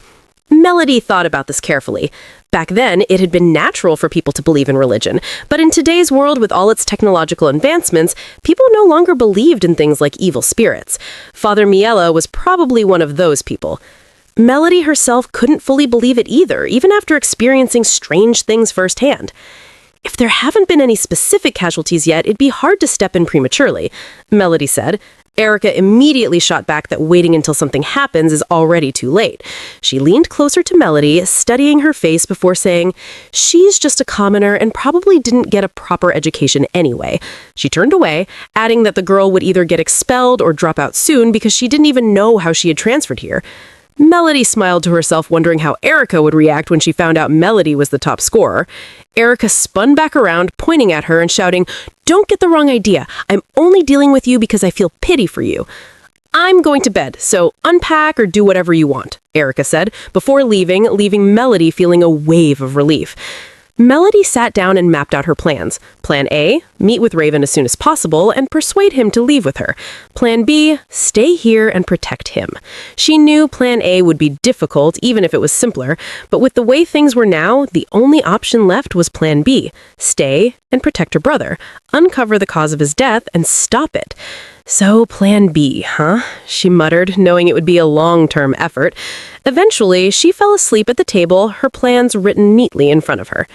Melody thought about this carefully. Back then, it had been natural for people to believe in religion, but in today's world with all its technological advancements, people no longer believed in things like evil spirits. Father Miela was probably one of those people. Melody herself couldn't fully believe it either, even after experiencing strange things firsthand. If there haven't been any specific casualties yet, it'd be hard to step in prematurely, Melody said. Erica immediately shot back that waiting until something happens is already too late. She leaned closer to Melody, studying her face before saying, "She's just a commoner and probably didn't get a proper education anyway." She turned away, adding that the girl would either get expelled or drop out soon because she didn't even know how she had transferred here. Melody smiled to herself, wondering how Erica would react when she found out Melody was the top scorer. Erica spun back around, pointing at her and shouting, "Don't get the wrong idea. I'm only dealing with you because I feel pity for you." "I'm going to bed, so unpack or do whatever you want," Erica said, before leaving Melody feeling a wave of relief. Melody sat down and mapped out her plans. Plan A, meet with Raven as soon as possible and persuade him to leave with her. Plan B, stay here and protect him. She knew Plan A would be difficult, even if it was simpler, but with the way things were now, the only option left was Plan B, stay and protect her brother, uncover the cause of his death, and stop it. So Plan B, huh? She muttered, knowing it would be a long-term effort. Eventually, she fell asleep at the table, her plans written neatly in front of her.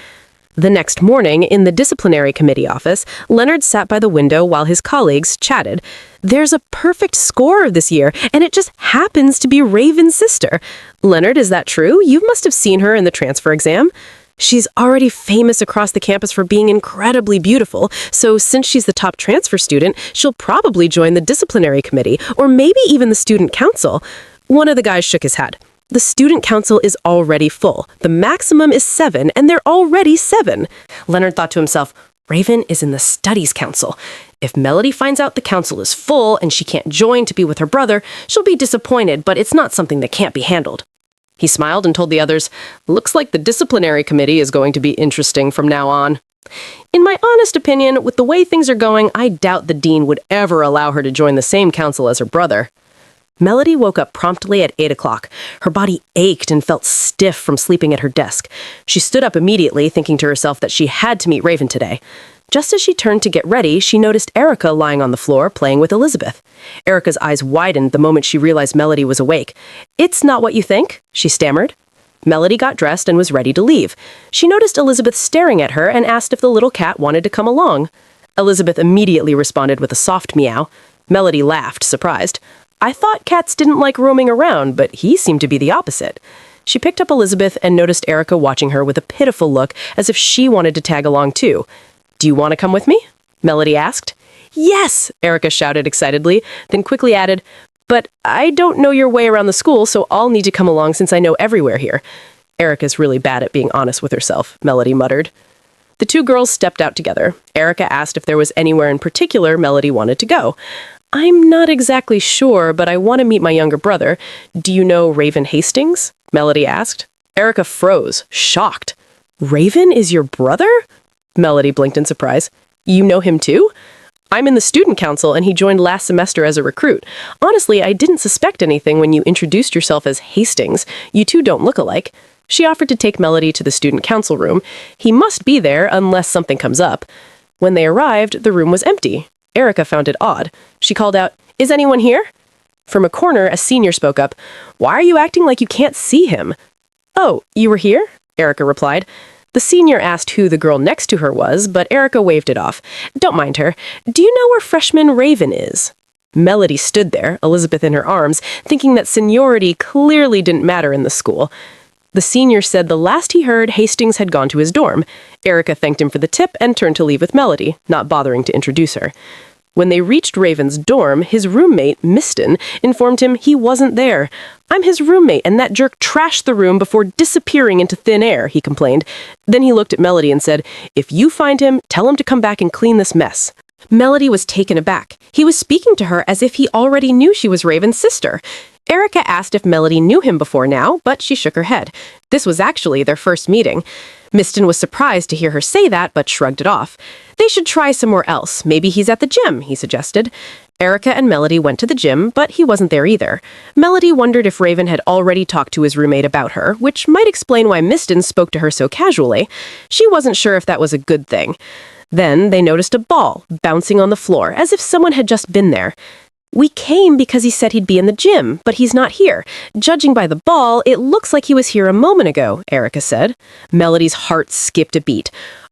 The next morning, in the Disciplinary Committee office, Leonard sat by the window while his colleagues chatted. "There's a perfect score this year, and it just happens to be Raven's sister." "Leonard, is that true? You must have seen her in the transfer exam." "She's already famous across the campus for being incredibly beautiful, so since she's the top transfer student, she'll probably join the Disciplinary Committee, or maybe even the Student Council." One of the guys shook his head. "The Student Council is already full. The maximum is 7, and they're already 7. Leonard thought to himself, Raven is in the Studies Council. If Melody finds out the council is full and she can't join to be with her brother, she'll be disappointed, but it's not something that can't be handled. He smiled and told the others, "Looks like the Disciplinary Committee is going to be interesting from now on." "In my honest opinion, with the way things are going, I doubt the dean would ever allow her to join the same council as her brother." Melody woke up promptly at 8 o'clock. Her body ached and felt stiff from sleeping at her desk. She stood up immediately, thinking to herself that she had to meet Raven today. Just as she turned to get ready, she noticed Erica lying on the floor, playing with Elizabeth. Erica's eyes widened the moment she realized Melody was awake. "It's not what you think," she stammered. Melody got dressed and was ready to leave. She noticed Elizabeth staring at her and asked if the little cat wanted to come along. Elizabeth immediately responded with a soft meow. Melody laughed, surprised. "I thought cats didn't like roaming around, but he seemed to be the opposite." She picked up Elizabeth and noticed Erica watching her with a pitiful look, as if she wanted to tag along too. "Do you want to come with me?" Melody asked. "Yes!" Erica shouted excitedly, then quickly added, "But I don't know your way around the school, so I'll need to come along since I know everywhere here." "Erica's really bad at being honest with herself," Melody muttered. The two girls stepped out together. Erica asked if there was anywhere in particular Melody wanted to go. "I'm not exactly sure, but I want to meet my younger brother. Do you know Raven Hastings?" Melody asked. Erica froze, shocked. "Raven is your brother?" Melody blinked in surprise. "You know him too?" "I'm in the student council and he joined last semester as a recruit. Honestly, I didn't suspect anything when you introduced yourself as Hastings. You two don't look alike." She offered to take Melody to the student council room. He must be there unless something comes up. When they arrived, the room was empty. Erica found it odd. She called out, "Is anyone here?" From a corner, a senior spoke up. "Why are you acting like you can't see him?" "Oh, you were here?" Erica replied. The senior asked who the girl next to her was, but Erica waved it off. "Don't mind her. Do you know where freshman Raven is?" Melody stood there, Elizabeth in her arms, thinking that seniority clearly didn't matter in the school. The senior said the last he heard, Hastings had gone to his dorm. Erica thanked him for the tip and turned to leave with Melody, not bothering to introduce her. When they reached Raven's dorm, his roommate, Miston, informed him he wasn't there. "I'm his roommate, and that jerk trashed the room before disappearing into thin air," he complained. Then he looked at Melody and said, "If you find him, tell him to come back and clean this mess." Melody was taken aback. He was speaking to her as if he already knew she was Raven's sister. Erica asked if Melody knew him before now, but she shook her head. This was actually their first meeting. Miston was surprised to hear her say that, but shrugged it off. "They should try somewhere else. Maybe he's at the gym," he suggested. Erica and Melody went to the gym, but he wasn't there either. Melody wondered if Raven had already talked to his roommate about her, which might explain why Miston spoke to her so casually. She wasn't sure if that was a good thing. Then they noticed a ball bouncing on the floor, as if someone had just been there. "We came because he said he'd be in the gym, but he's not here. Judging by the ball, it looks like he was here a moment ago," Erica said. Melody's heart skipped a beat.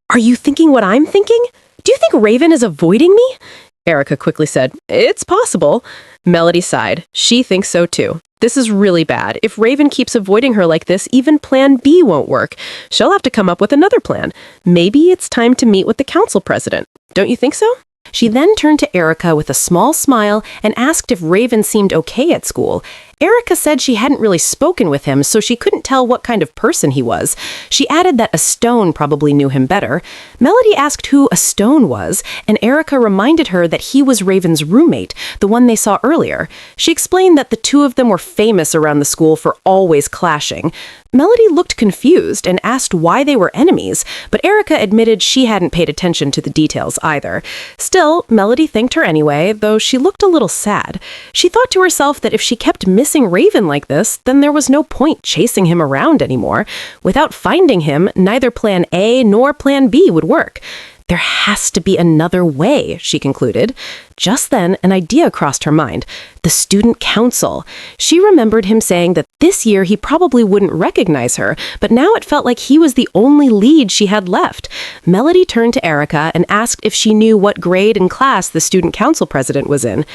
Are you thinking what I'm thinking? Do you think Raven is avoiding me? Erica quickly said, It's possible. Melody sighed. She thinks so too. This is really bad. If Raven keeps avoiding her like this, even Plan B won't work. She'll have to come up with another plan. Maybe it's time to meet with the council president. Don't you think so? She then turned to Erica with a small smile and asked if Raven seemed okay at school. Erica said she hadn't really spoken with him, so she couldn't tell what kind of person he was. She added that a stone probably knew him better. Melody asked who a stone was, and Erica reminded her that he was Raven's roommate, the one they saw earlier. She explained that the two of them were famous around the school for always clashing. Melody looked confused and asked why they were enemies, but Erica admitted she hadn't paid attention to the details either. Still, Melody thanked her anyway, though she looked a little sad. She thought to herself that if she kept missing Raven like this, then there was no point chasing him around anymore. Without finding him, neither Plan A nor Plan B would work. There has to be another way, she concluded. Just then, an idea crossed her mind. The student council. She remembered him saying that this year he probably wouldn't recognize her, but now it felt like he was the only lead she had left. Melody turned to Erica and asked if she knew what grade and class the student council president was in.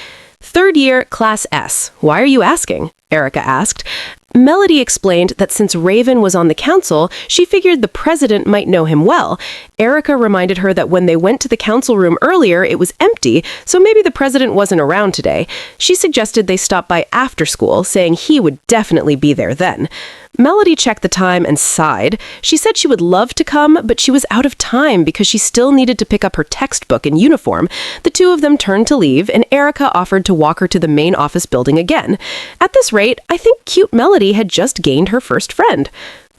Third year, Class S. Why are you asking? Erica asked. Melody explained that since Raven was on the council, she figured the president might know him well. Erica reminded her that when they went to the council room earlier, it was empty, so maybe the president wasn't around today. She suggested they stop by after school, saying he would definitely be there then. Melody checked the time and sighed. She said she would love to come, but she was out of time because she still needed to pick up her textbook and uniform. The two of them turned to leave, and Erica offered to walk her to the main office building again. At this rate, I think cute Melody had just gained her first friend.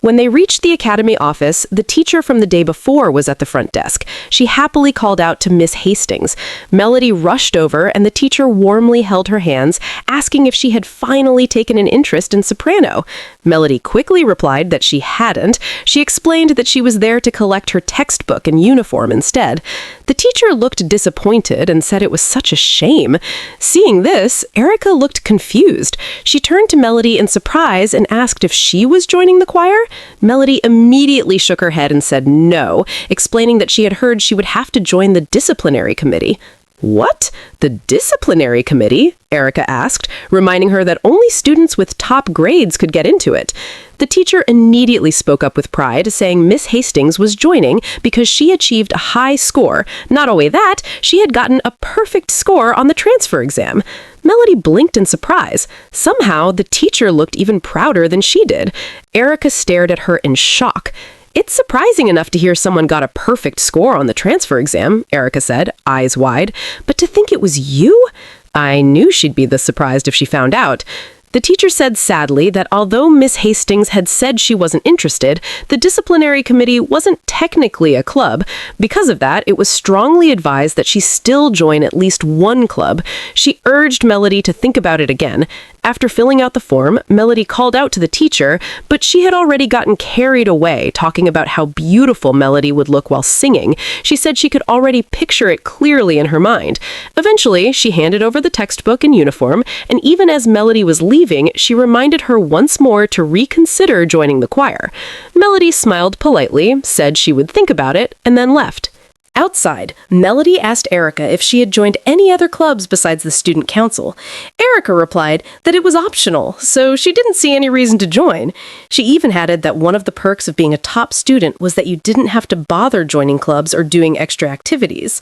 When they reached the academy office, the teacher from the day before was at the front desk. She happily called out to Miss Hastings. Melody rushed over, and the teacher warmly held her hands, asking if she had finally taken an interest in soprano. Melody quickly replied that she hadn't. She explained that she was there to collect her textbook and uniform instead. The teacher looked disappointed and said it was such a shame. Seeing this, Erica looked confused. She turned to Melody in surprise and asked if she was joining the choir. Melody immediately shook her head and said no, explaining that she had heard she would have to join the Disciplinary Committee. What? The Disciplinary Committee? Erica asked, reminding her that only students with top grades could get into it. The teacher immediately spoke up with pride, saying Miss Hastings was joining because she achieved a high score. Not only that, she had gotten a perfect score on the transfer exam. Melody blinked in surprise. Somehow, the teacher looked even prouder than she did. Erica stared at her in shock. It's surprising enough to hear someone got a perfect score on the transfer exam, Erica said, eyes wide. But to think it was you? I knew she'd be this surprised if she found out. The teacher said sadly that although Miss Hastings had said she wasn't interested, the disciplinary committee wasn't technically a club. Because of that, it was strongly advised that she still join at least one club. She urged Melody to think about it again. After filling out the form, Melody called out to the teacher, but she had already gotten carried away talking about how beautiful Melody would look while singing. She said she could already picture it clearly in her mind. Eventually, she handed over the textbook and uniform, and even as Melody was leaving, she reminded her once more to reconsider joining the choir. Melody smiled politely, said she would think about it, and then left. Outside, Melody asked Erica if she had joined any other clubs besides the student council. Erica replied that it was optional, so she didn't see any reason to join. She even added that one of the perks of being a top student was that you didn't have to bother joining clubs or doing extra activities.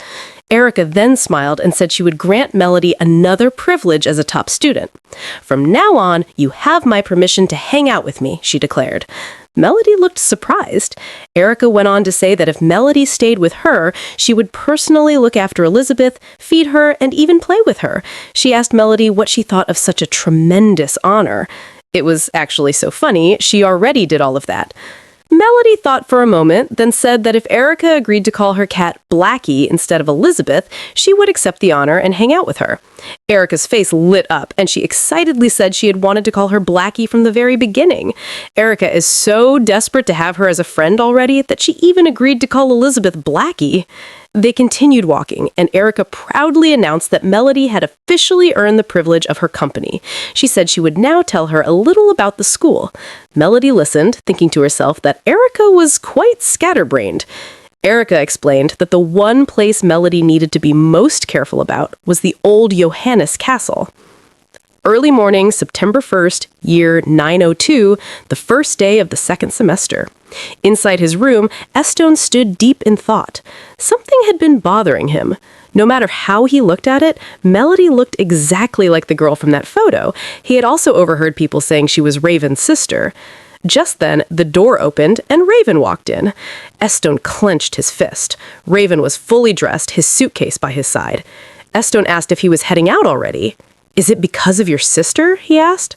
Erica then smiled and said she would grant Melody another privilege as a top student. From now on, you have my permission to hang out with me, she declared. Melody looked surprised. Erica went on to say that if Melody stayed with her, she would personally look after Elizabeth, feed her, and even play with her. She asked Melody what she thought of such a tremendous honor. It was actually so funny, she already did all of that. Melody thought for a moment, then said that if Erica agreed to call her cat Blackie instead of Elizabeth, she would accept the honor and hang out with her. Erica's face lit up, and she excitedly said she had wanted to call her Blackie from the very beginning. Erica is so desperate to have her as a friend already that she even agreed to call Elizabeth Blackie. They continued walking, and Erica proudly announced that Melody had officially earned the privilege of her company. She said she would now tell her a little about the school. Melody listened, thinking to herself that Erica was quite scatterbrained. Erica explained that the one place Melody needed to be most careful about was the old Johannes Castle. Early morning, September 1st, year 902, the first day of the second semester. Inside his room, Estone stood deep in thought. Something had been bothering him. No matter how he looked at it, Melody looked exactly like the girl from that photo. He had also overheard people saying she was Raven's sister. Just then, the door opened and Raven walked in. Estone clenched his fist. Raven was fully dressed, his suitcase by his side. Estone asked if he was heading out already. "Is it because of your sister?" he asked.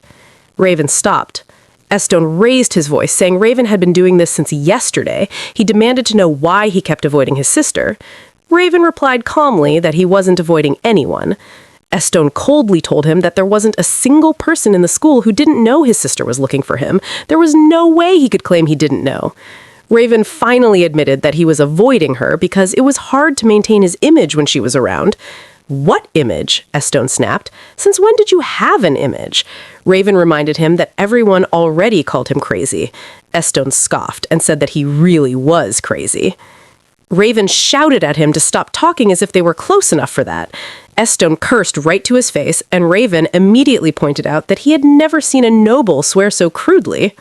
Raven stopped. Estone raised his voice, saying Raven had been doing this since yesterday. He demanded to know why he kept avoiding his sister. Raven replied calmly that he wasn't avoiding anyone. Estone coldly told him that there wasn't a single person in the school who didn't know his sister was looking for him. There was no way he could claim he didn't know. Raven finally admitted that he was avoiding her because it was hard to maintain his image when she was around. "What image?" Estone snapped. "Since when did you have an image?" Raven reminded him that everyone already called him crazy. Estone scoffed and said that he really was crazy. Raven shouted at him to stop talking as if they were close enough for that. Estone cursed right to his face, and Raven immediately pointed out that he had never seen a noble swear so crudely.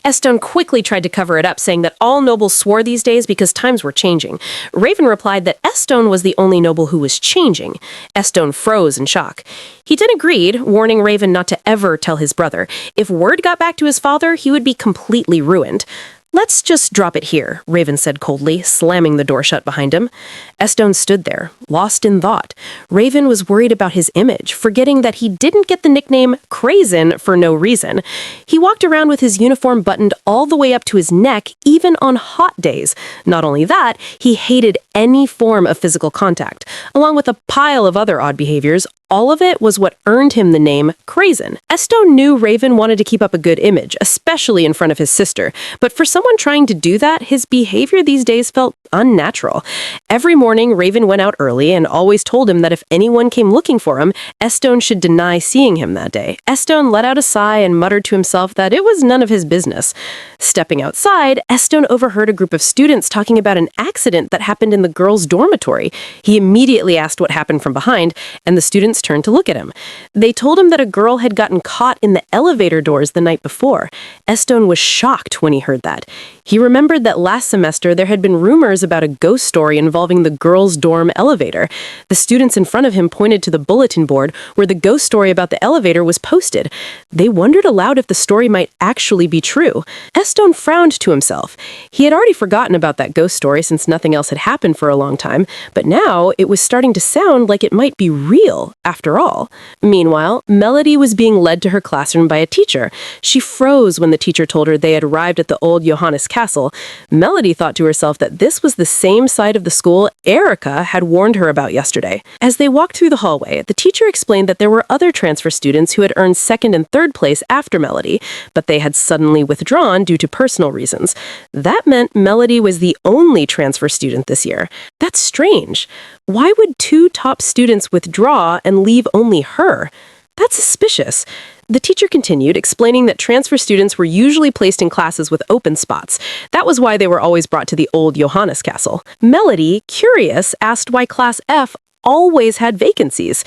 Estone quickly tried to cover it up, saying that all nobles swore these days because times were changing. Raven replied that Estone was the only noble who was changing. Estone froze in shock. He then agreed, warning Raven not to ever tell his brother. If word got back to his father, he would be completely ruined. "Let's just drop it here," Raven said coldly, slamming the door shut behind him. Estone stood there, lost in thought. Raven was worried about his image, forgetting that he didn't get the nickname Crazen for no reason. He walked around with his uniform buttoned all the way up to his neck, even on hot days. Not only that, he hated any form of physical contact, along with a pile of other odd behaviors. All of it was what earned him the name Crazen. Estone knew Raven wanted to keep up a good image, especially in front of his sister, but for someone trying to do that, his behavior these days felt unnatural. Every morning, Raven went out early and always told him that if anyone came looking for him, Estone should deny seeing him that day. Estone let out a sigh and muttered to himself that it was none of his business. Stepping outside, Estone overheard a group of students talking about an accident that happened in the girls' dormitory. He immediately asked what happened from behind, and the students turned to look at him. They told him that a girl had gotten caught in the elevator doors the night before. Estone was shocked when he heard that. He remembered that last semester there had been rumors about a ghost story involving the girls' dorm elevator. The students in front of him pointed to the bulletin board where the ghost story about the elevator was posted. They wondered aloud if the story might actually be true. Estone frowned to himself. He had already forgotten about that ghost story since nothing else had happened for a long time, but now it was starting to sound like it might be real, after all. Meanwhile, Melody was being led to her classroom by a teacher. She froze when the teacher told her they had arrived at the old Johannes Castle. Melody thought to herself that this was the same side of the school Erica had warned her about yesterday. As they walked through the hallway, the teacher explained that there were other transfer students who had earned second and third place after Melody, but they had suddenly withdrawn due to personal reasons. That meant Melody was the only transfer student this year. That's strange. Why would two top students withdraw and leave only her? That's suspicious. The teacher continued, explaining that transfer students were usually placed in classes with open spots. That was why they were always brought to the old Johannes Castle. Melody, curious, asked why Class F always had vacancies.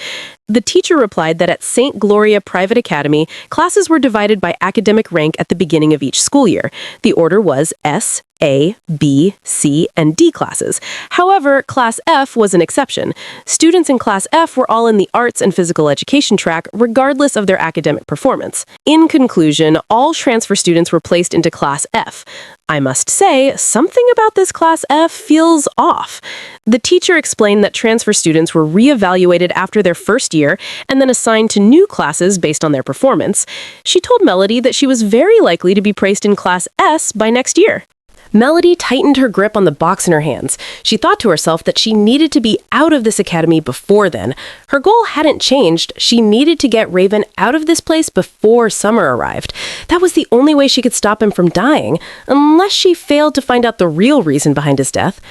The teacher replied that at St. Gloria Private Academy, classes were divided by academic rank at the beginning of each school year. The order was S, A, B, C, and D classes. However, Class F was an exception. Students in Class F were all in the arts and physical education track, regardless of their academic performance. In conclusion, all transfer students were placed into Class F. I must say, something about this Class F feels off. The teacher explained that transfer students were reevaluated after their first year and then assigned to new classes based on their performance. She told Melody that she was very likely to be placed in Class S by next year. Melody tightened her grip on the box in her hands. She thought to herself that she needed to be out of this academy before then. Her goal hadn't changed. She needed to get Raven out of this place before summer arrived. That was the only way she could stop him from dying, unless she failed to find out the real reason behind his death.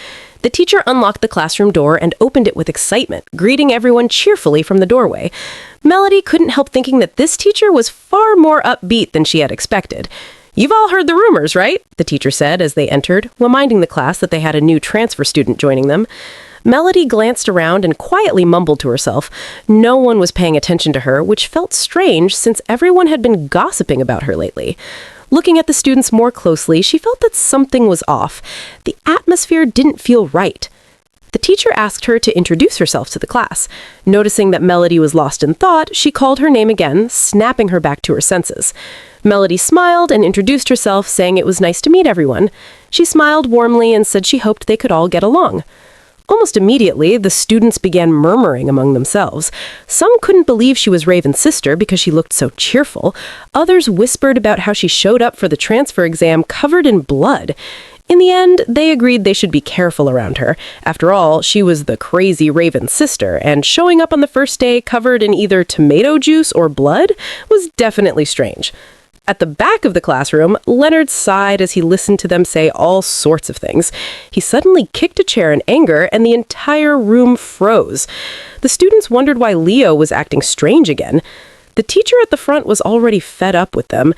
The teacher unlocked the classroom door and opened it with excitement, greeting everyone cheerfully from the doorway. Melody couldn't help thinking that this teacher was far more upbeat than she had expected. "You've all heard the rumors, right?" the teacher said as they entered, reminding the class that they had a new transfer student joining them. Melody glanced around and quietly mumbled to herself. No one was paying attention to her, which felt strange since everyone had been gossiping about her lately. Looking at the students more closely, she felt that something was off. The atmosphere didn't feel right. The teacher asked her to introduce herself to the class. Noticing that Melody was lost in thought, she called her name again, snapping her back to her senses. Melody smiled and introduced herself, saying it was nice to meet everyone. She smiled warmly and said she hoped they could all get along. Almost immediately, the students began murmuring among themselves. Some couldn't believe she was Raven's sister because she looked so cheerful. Others whispered about how she showed up for the transfer exam covered in blood. In the end, they agreed they should be careful around her. After all, she was the crazy Raven's sister, and showing up on the first day covered in either tomato juice or blood was definitely strange. At the back of the classroom, Leonard sighed as he listened to them say all sorts of things. He suddenly kicked a chair in anger, and the entire room froze. The students wondered why Leo was acting strange again. The teacher at the front was already fed up with them.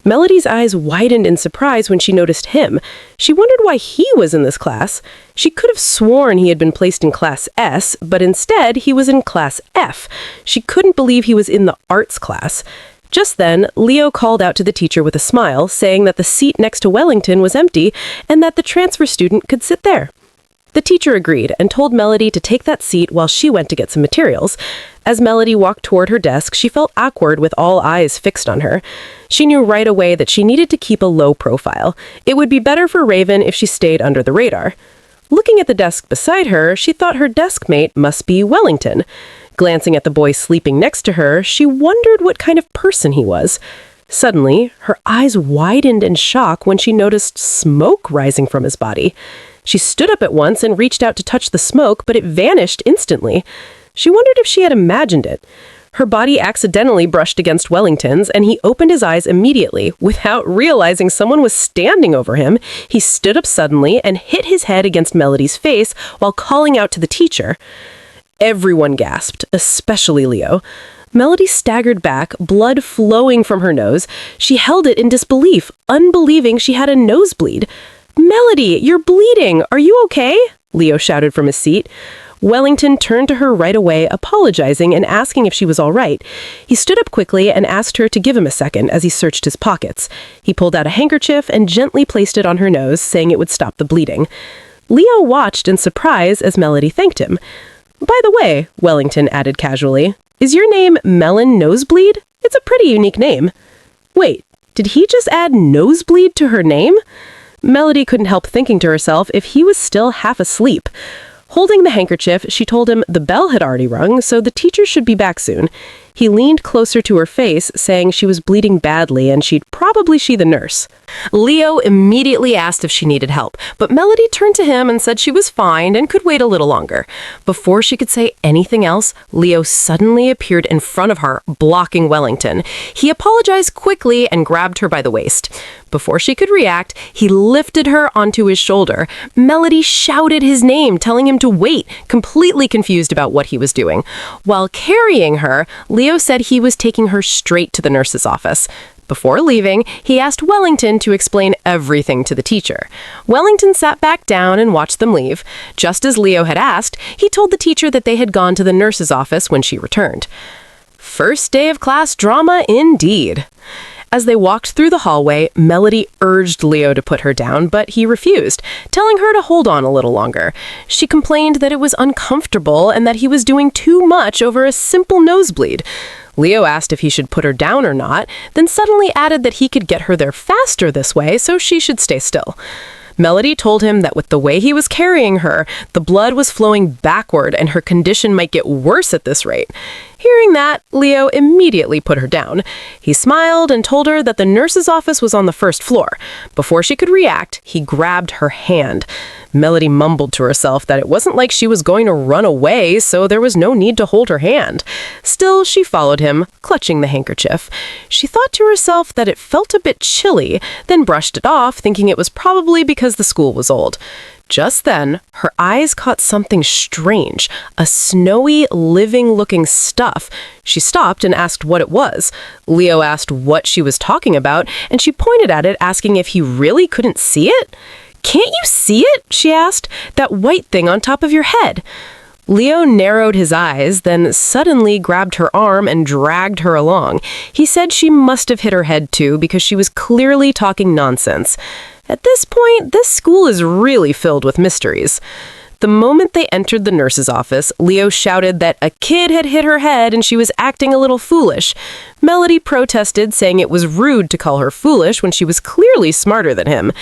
Melody's eyes widened in surprise when she noticed him. She wondered why he was in this class. She could have sworn he had been placed in Class S, but instead he was in Class F. She couldn't believe he was in the arts class. Just then, Leo called out to the teacher with a smile, saying that the seat next to Wellington was empty and that the transfer student could sit there. The teacher agreed and told Melody to take that seat while she went to get some materials. As Melody walked toward her desk, she felt awkward with all eyes fixed on her. She knew right away that she needed to keep a low profile. It would be better for Raven if she stayed under the radar. Looking at the desk beside her, she thought her desk mate must be Wellington. Glancing at the boy sleeping next to her, she wondered what kind of person he was. Suddenly, her eyes widened in shock when she noticed smoke rising from his body. She stood up at once and reached out to touch the smoke, but it vanished instantly. She wondered if she had imagined it. Her body accidentally brushed against Wellington's, and he opened his eyes immediately. Without realizing someone was standing over him, he stood up suddenly and hit his head against Melody's face while calling out to the teacher. Everyone gasped, especially Leo. Melody staggered back, blood flowing from her nose. She held it in disbelief, unbelieving she had a nosebleed. "Melody, you're bleeding! Are you okay?" Leo shouted from his seat. Wellington turned to her right away, apologizing and asking if she was all right. He stood up quickly and asked her to give him a second as he searched his pockets. He pulled out a handkerchief and gently placed it on her nose, saying it would stop the bleeding. Leo watched in surprise as Melody thanked him. "By the way," Wellington added casually, "is your name Melon Nosebleed? It's a pretty unique name." Wait, did he just add nosebleed to her name? Melody couldn't help thinking to herself if he was still half asleep. Holding the handkerchief, she told him the bell had already rung, so the teacher should be back soon. He leaned closer to her face, saying she was bleeding badly and she'd probably see the nurse. Leo immediately asked if she needed help, but Melody turned to him and said she was fine and could wait a little longer. Before she could say anything else, Leo suddenly appeared in front of her, blocking Wellington. He apologized quickly and grabbed her by the waist. Before she could react, he lifted her onto his shoulder. Melody shouted his name, telling him to wait, completely confused about what he was doing. While carrying her, Leo said he was taking her straight to the nurse's office. Before leaving, he asked Wellington to explain everything to the teacher. Wellington sat back down and watched them leave. Just as Leo had asked, he told the teacher that they had gone to the nurse's office when she returned. First day of class drama indeed. As they walked through the hallway, Melody urged Leo to put her down, but he refused, telling her to hold on a little longer. She complained that it was uncomfortable and that he was doing too much over a simple nosebleed. Leo asked if he should put her down or not, then suddenly added that he could get her there faster this way, so she should stay still. Melody told him that with the way he was carrying her, the blood was flowing backward and her condition might get worse at this rate. Hearing that, Leo immediately put her down. He smiled and told her that the nurse's office was on the first floor. Before she could react, he grabbed her hand. Melody mumbled to herself that it wasn't like she was going to run away, so there was no need to hold her hand. Still, she followed him, clutching the handkerchief. She thought to herself that it felt a bit chilly, then brushed it off, thinking it was probably because the school was old. Just then, her eyes caught something strange, a snowy, living-looking stuff. She stopped and asked what it was. Leo asked what she was talking about, and she pointed at it, asking if he really couldn't see it. "Can't you see it?" she asked. "That white thing on top of your head." Leo narrowed his eyes, then suddenly grabbed her arm and dragged her along. He said she must have hit her head too because she was clearly talking nonsense. At this point, this school is really filled with mysteries. The moment they entered the nurse's office, Leo shouted that a kid had hit her head and she was acting a little foolish. Melody protested, saying it was rude to call her foolish when she was clearly smarter than him.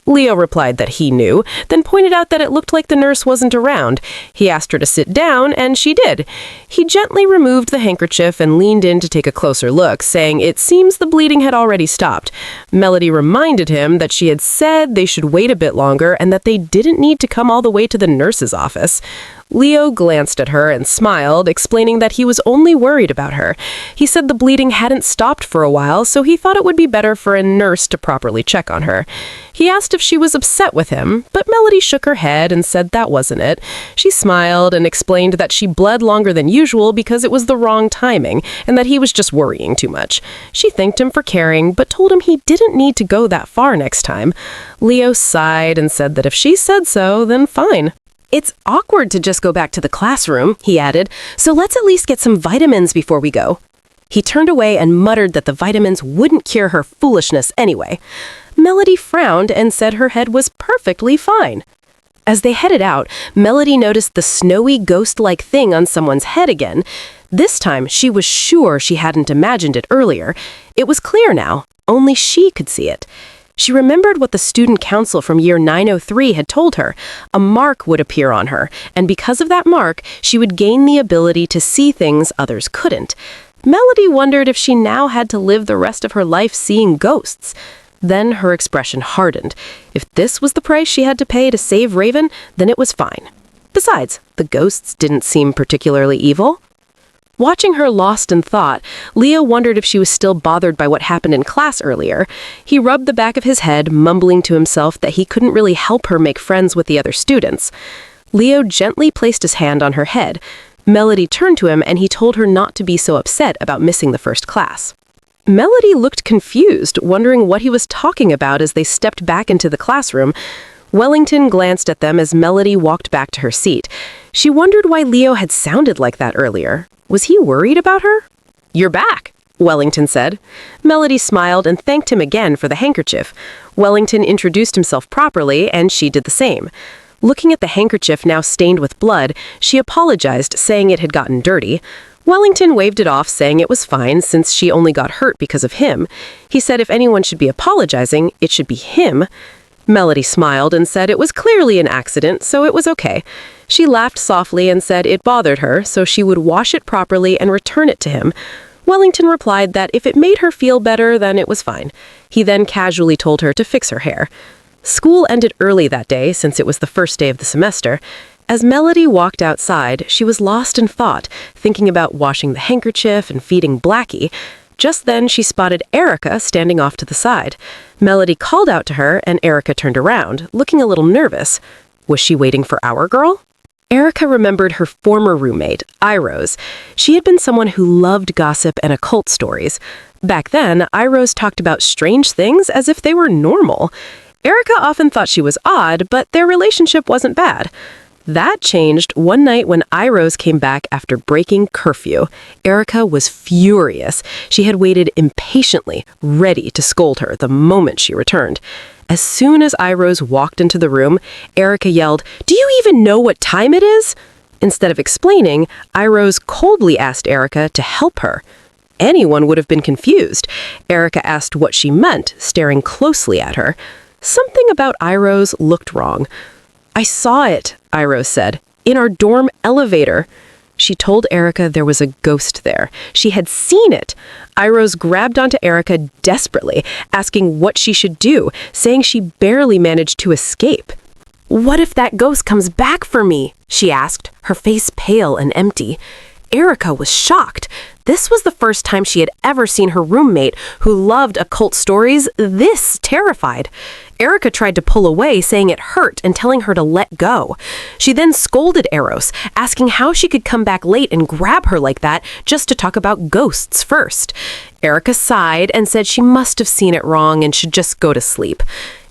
Leo replied that he knew, then pointed out that it looked like the nurse wasn't around. He asked her to sit down, and she did. He gently removed the handkerchief and leaned in to take a closer look, saying it seems the bleeding had already stopped. Melody reminded him that she had said they should wait a bit longer and that they didn't need to come all the way to the nurse's office. Leo glanced at her and smiled, explaining that he was only worried about her. He said the bleeding hadn't stopped for a while, so he thought it would be better for a nurse to properly check on her. He asked if she was upset with him, but Melody shook her head and said that wasn't it. She smiled and explained that she bled longer than usual because it was the wrong timing, and that he was just worrying too much. She thanked him for caring, but told him he didn't need to go that far next time. Leo sighed and said that if she said so, then fine. "It's awkward to just go back to the classroom," he added, "so let's at least get some vitamins before we go." He turned away and muttered that the vitamins wouldn't cure her foolishness anyway. Melody frowned and said her head was perfectly fine. As they headed out, Melody noticed the snowy ghost-like thing on someone's head again. This time, she was sure she hadn't imagined it earlier. It was clear now. Only she could see it. She remembered what the student council from year 903 had told her. A mark would appear on her, and because of that mark, she would gain the ability to see things others couldn't. Melody wondered if she now had to live the rest of her life seeing ghosts. Then her expression hardened. If this was the price she had to pay to save Raven, then it was fine. Besides, the ghosts didn't seem particularly evil. Watching her lost in thought, Leo wondered if she was still bothered by what happened in class earlier. He rubbed the back of his head, mumbling to himself that he couldn't really help her make friends with the other students. Leo gently placed his hand on her head. Melody turned to him and he told her not to be so upset about missing the first class. Melody looked confused, wondering what he was talking about as they stepped back into the classroom. Wellington glanced at them as Melody walked back to her seat. She wondered why Leo had sounded like that earlier. Was he worried about her? "You're back," Wellington said. Melody smiled and thanked him again for the handkerchief. Wellington introduced himself properly, and she did the same. Looking at the handkerchief now stained with blood, she apologized, saying it had gotten dirty. Wellington waved it off, saying it was fine since she only got hurt because of him. He said if anyone should be apologizing, it should be him. Melody smiled and said it was clearly an accident, so it was okay. She laughed softly and said it bothered her, so she would wash it properly and return it to him. Wellington replied that if it made her feel better, then it was fine. He then casually told her to fix her hair. School ended early that day, since it was the first day of the semester. As Melody walked outside, she was lost in thought, thinking about washing the handkerchief and feeding Blackie. Just then, she spotted Erica standing off to the side. Melody called out to her, and Erica turned around, looking a little nervous. Was she waiting for our girl? Erica remembered her former roommate, Irose. She had been someone who loved gossip and occult stories. Back then, Irose talked about strange things as if they were normal. Erica often thought she was odd, but their relationship wasn't bad. That changed one night when Irose came back after breaking curfew. Erica was furious. She had waited impatiently, ready to scold her the moment she returned. As soon as Irose walked into the room, Erica yelled, "Do you even know what time it is?" Instead of explaining, Irose coldly asked Erica to help her. Anyone would have been confused. Erica asked what she meant, staring closely at her. Something about Irose looked wrong. "I saw it," Irose said, "in our dorm elevator." She told Erica there was a ghost there. She had seen it. Irose grabbed onto Erica desperately, asking what she should do, saying she barely managed to escape. "What if that ghost comes back for me?" she asked, her face pale and empty. Erica was shocked. This was the first time she had ever seen her roommate, who loved occult stories, this terrified. Erica tried to pull away, saying it hurt and telling her to let go. She then scolded Eros, asking how she could come back late and grab her like that just to talk about ghosts first. Erica sighed and said she must have seen it wrong and should just go to sleep.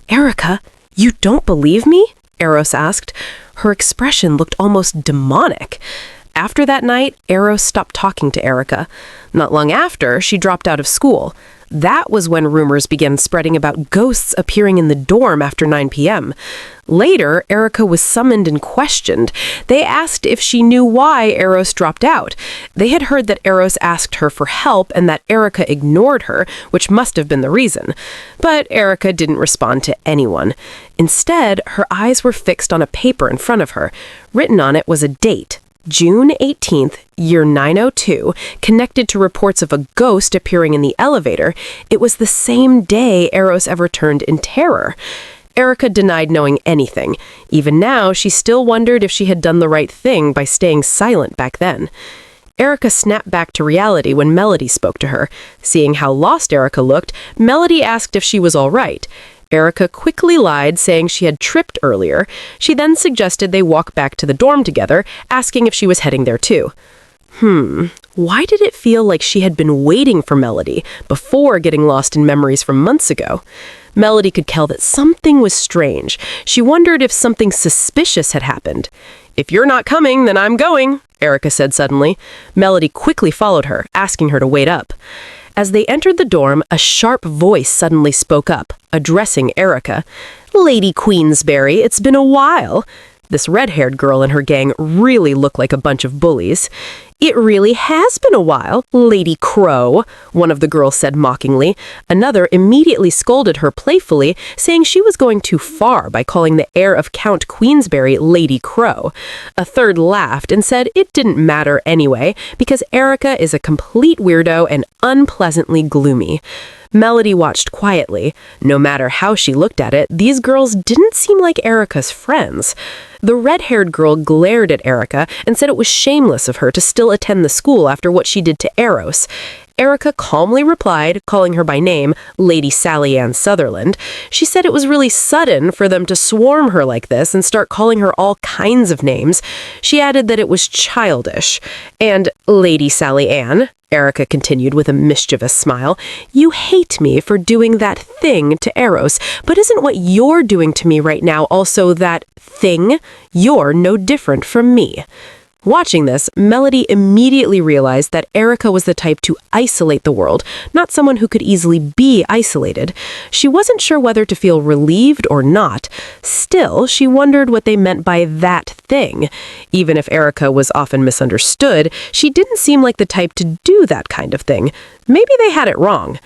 "Erica, you don't believe me?" Eros asked. Her expression looked almost demonic. After that night, Eros stopped talking to Erica. Not long after, she dropped out of school. That was when rumors began spreading about ghosts appearing in the dorm after 9 p.m. Later, Erica was summoned and questioned. They asked if she knew why Eros dropped out. They had heard that Eros asked her for help and that Erica ignored her, which must have been the reason. But Erica didn't respond to anyone. Instead, her eyes were fixed on a paper in front of her. Written on it was a date, June 18th, year 902, connected to reports of a ghost appearing in the elevator. It was the same day Eros ever turned in terror. Erica denied knowing anything. Even now, she still wondered if she had done the right thing by staying silent back then. Erica snapped back to reality when Melody spoke to her. Seeing how lost Erica looked, Melody asked if she was all right. Erica quickly lied, saying she had tripped earlier. She then suggested they walk back to the dorm together, asking if she was heading there too. Why did it feel like she had been waiting for Melody before getting lost in memories from months ago? Melody could tell that something was strange. She wondered if something suspicious had happened. "If you're not coming, then I'm going," Erica said suddenly. Melody quickly followed her, asking her to wait up. As they entered the dorm, a sharp voice suddenly spoke up, addressing Erica. "Lady Queensberry, it's been a while." This red-haired girl and her gang really looked like a bunch of bullies. "It really has been a while, Lady Crow," one of the girls said mockingly. Another immediately scolded her playfully, saying she was going too far by calling the heir of Count Queensberry Lady Crow. A third laughed and said it didn't matter anyway, because Erica is a complete weirdo and unpleasantly gloomy. Melody watched quietly. No matter how she looked at it, these girls didn't seem like Erica's friends. The red-haired girl glared at Erica and said it was shameless of her to still attend the school after what she did to Eros. Erica calmly replied, calling her by name, Lady Sally Ann Sutherland. She said it was really sudden for them to swarm her like this and start calling her all kinds of names. She added that it was childish. And Lady Sally Ann, Erica continued with a mischievous smile, "You hate me for doing that thing to Eros, but isn't what you're doing to me right now also that thing? You're no different from me." Watching this, Melody immediately realized that Erica was the type to isolate the world, not someone who could easily be isolated. She wasn't sure whether to feel relieved or not. Still, she wondered what they meant by that thing. Even if Erica was often misunderstood, she didn't seem like the type to do that kind of thing. Maybe they had it wrong.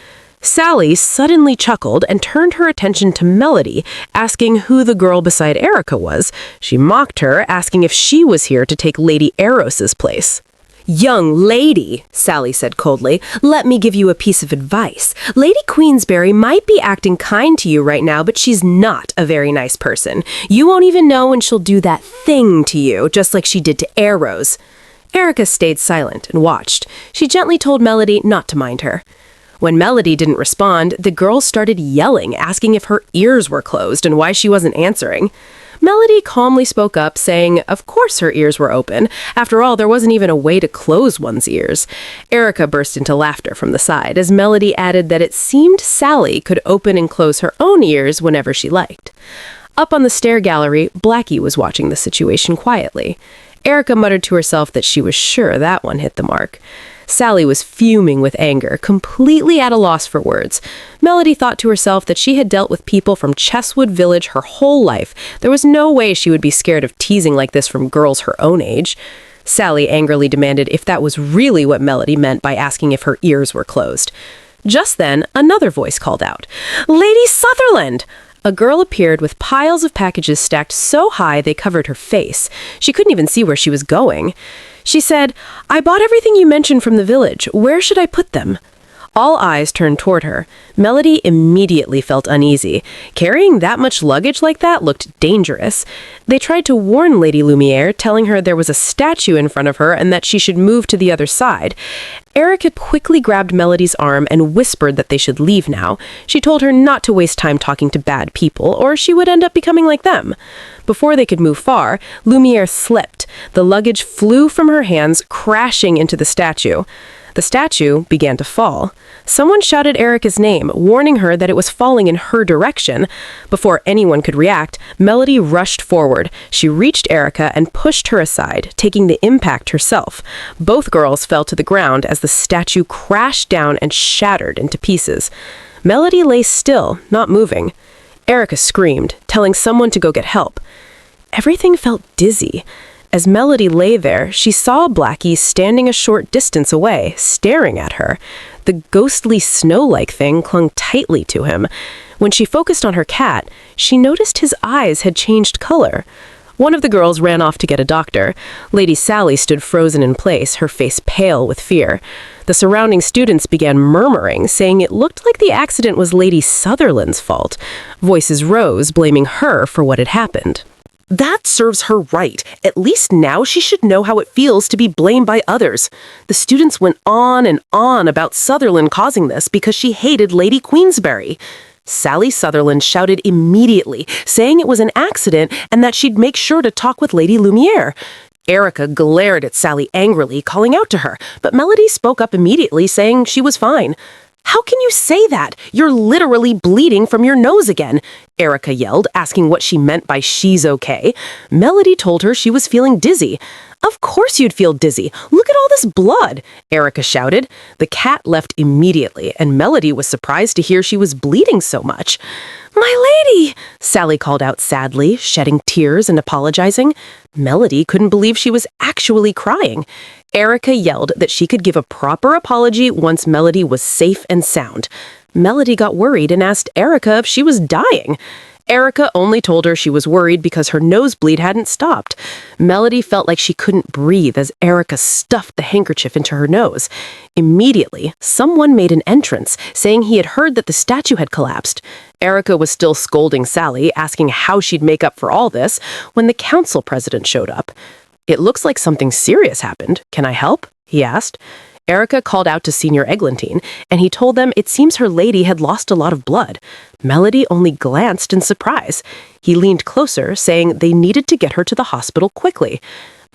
Sally suddenly chuckled and turned her attention to Melody, asking who the girl beside Erica was. She mocked her, asking if she was here to take Lady Eros's place. "Young lady," Sally said coldly, "let me give you a piece of advice. Lady Queensberry might be acting kind to you right now, but she's not a very nice person. You won't even know when she'll do that thing to you, just like she did to Eros." Erica stayed silent and watched. She gently told Melody not to mind her. When Melody didn't respond, the girls started yelling, asking if her ears were closed and why she wasn't answering. Melody calmly spoke up, saying, of course her ears were open. After all, there wasn't even a way to close one's ears. Erica burst into laughter from the side as Melody added that it seemed Sally could open and close her own ears whenever she liked. Up on the stair gallery, Blackie was watching the situation quietly. Erica muttered to herself that she was sure that one hit the mark. Sally was fuming with anger, completely at a loss for words. Melody thought to herself that she had dealt with people from Chesswood Village her whole life. There was no way she would be scared of teasing like this from girls her own age. Sally angrily demanded if that was really what Melody meant by asking if her ears were closed. Just then, another voice called out, "Lady Sutherland!" A girl appeared with piles of packages stacked so high they covered her face. She couldn't even see where she was going. She said, "I bought everything you mentioned from the village. Where should I put them?" All eyes turned toward her. Melody immediately felt uneasy. Carrying that much luggage like that looked dangerous. They tried to warn Lady Lumiere, telling her there was a statue in front of her and that she should move to the other side. Erica quickly grabbed Melody's arm and whispered that they should leave now. She told her not to waste time talking to bad people, or she would end up becoming like them. Before they could move far, Lumiere slipped. The luggage flew from her hands, crashing into the statue. The statue began to fall. Someone shouted Erica's name, warning her that it was falling in her direction. Before anyone could react, Melody rushed forward. She reached Erica and pushed her aside, taking the impact herself. Both girls fell to the ground as the statue crashed down and shattered into pieces. Melody lay still, not moving. Erica screamed, telling someone to go get help. Everything felt dizzy. As Melody lay there, she saw Blackie standing a short distance away, staring at her. The ghostly snow-like thing clung tightly to him. When she focused on her cat, she noticed his eyes had changed color. One of the girls ran off to get a doctor. Lady Sally stood frozen in place, her face pale with fear. The surrounding students began murmuring, saying it looked like the accident was Lady Sutherland's fault. Voices rose, blaming her for what had happened. That serves her right. At least now she should know how it feels to be blamed by others. The students went on and on about Sutherland causing this because she hated Lady Queensberry. Sally Sutherland shouted immediately, saying it was an accident and that she'd make sure to talk with Lady Lumiere. Erica glared at Sally angrily, calling out to her, but Melody spoke up immediately, saying she was fine. "How can you say that? You're literally bleeding from your nose again," Erica yelled, asking what she meant by she's okay. Melody told her she was feeling dizzy. "Of course you'd feel dizzy. Look at all this blood," Erica shouted. The cat left immediately, and Melody was surprised to hear she was bleeding so much. "My lady," Sally called out sadly, shedding tears and apologizing. Melody couldn't believe she was actually crying. Erica yelled that she could give a proper apology once Melody was safe and sound. Melody got worried and asked Erica if she was dying. Erica only told her she was worried because her nosebleed hadn't stopped. Melody felt like she couldn't breathe as Erica stuffed the handkerchief into her nose. Immediately, someone made an entrance, saying he had heard that the statue had collapsed. Erica was still scolding Sally, asking how she'd make up for all this, when the council president showed up. "It looks like something serious happened. Can I help?" he asked. Erica called out to Senior Eglantine, and he told them it seems her lady had lost a lot of blood. Melody only glanced in surprise. He leaned closer, saying they needed to get her to the hospital quickly.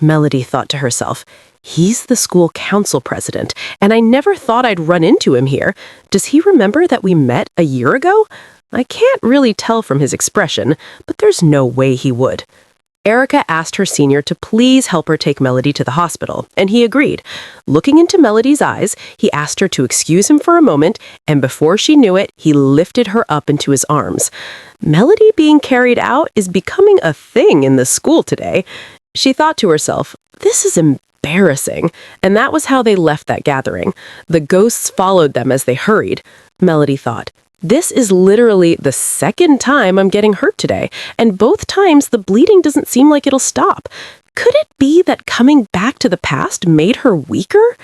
Melody thought to herself, "He's the school council president, and I never thought I'd run into him here. Does he remember that we met a year ago? I can't really tell from his expression, but there's no way he would." Erica asked her senior to please help her take Melody to the hospital, and he agreed. Looking into Melody's eyes, he asked her to excuse him for a moment, and before she knew it, he lifted her up into his arms. Melody being carried out is becoming a thing in the school today. She thought to herself, "This is embarrassing," and that was how they left that gathering. The ghosts followed them as they hurried. Melody thought, "This is literally the second time I'm getting hurt today, and both times the bleeding doesn't seem like it'll stop. Could it be that coming back to the past made her weaker?"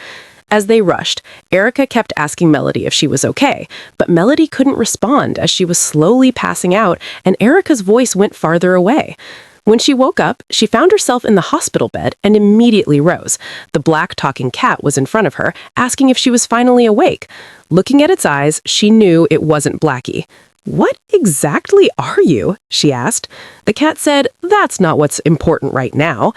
As they rushed, Erica kept asking Melody if she was okay, but Melody couldn't respond as she was slowly passing out and Erica's voice went farther away. When she woke up, she found herself in the hospital bed and immediately rose. The black talking cat was in front of her, asking if she was finally awake. Looking at its eyes, she knew it wasn't Blackie. "What exactly are you?" she asked. The cat said, "That's not what's important right now."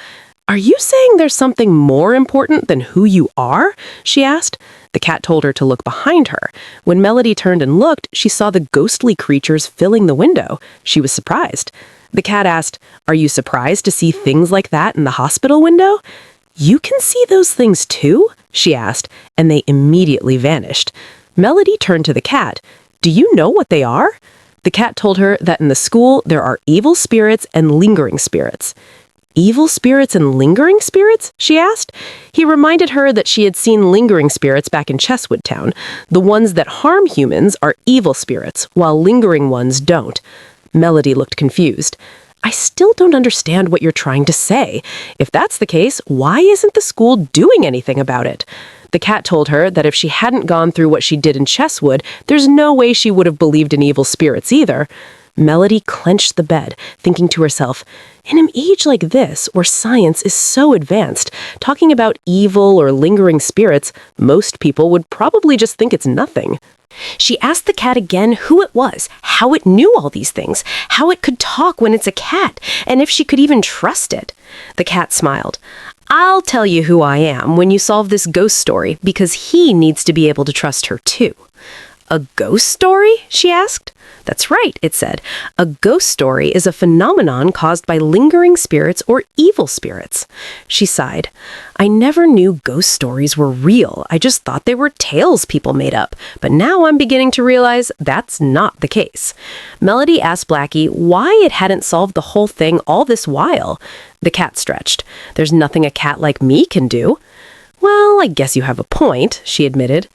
"Are you saying there's something more important than who you are?" she asked. The cat told her to look behind her. When Melody turned and looked, she saw the ghostly creatures filling the window. She was surprised. The cat asked, "Are you surprised to see things like that in the hospital window?" "You can see those things too?" she asked, and they immediately vanished. Melody turned to the cat. "Do you know what they are?" The cat told her that in the school there are evil spirits and lingering spirits. "Evil spirits and lingering spirits?" she asked. He reminded her that she had seen lingering spirits back in Chesswood Town. The ones that harm humans are evil spirits, while lingering ones don't. Melody looked confused. "I still don't understand what you're trying to say. If that's the case, why isn't the school doing anything about it?" The cat told her that if she hadn't gone through what she did in Chesswood, there's no way she would have believed in evil spirits either. Melody clenched the bed, thinking to herself, in an age like this, where science is so advanced, talking about evil or lingering spirits, most people would probably just think it's nothing. She asked the cat again who it was, how it knew all these things, how it could talk when it's a cat, and if she could even trust it. The cat smiled. I'll tell you who I am when you solve this ghost story, because he needs to be able to trust her too. A ghost story? She asked. That's right, it said. A ghost story is a phenomenon caused by lingering spirits or evil spirits. She sighed. I never knew ghost stories were real. I just thought they were tales people made up. But now I'm beginning to realize that's not the case. Melody asked Blackie why it hadn't solved the whole thing all this while. The cat stretched. There's nothing a cat like me can do. Well, I guess you have a point, she admitted.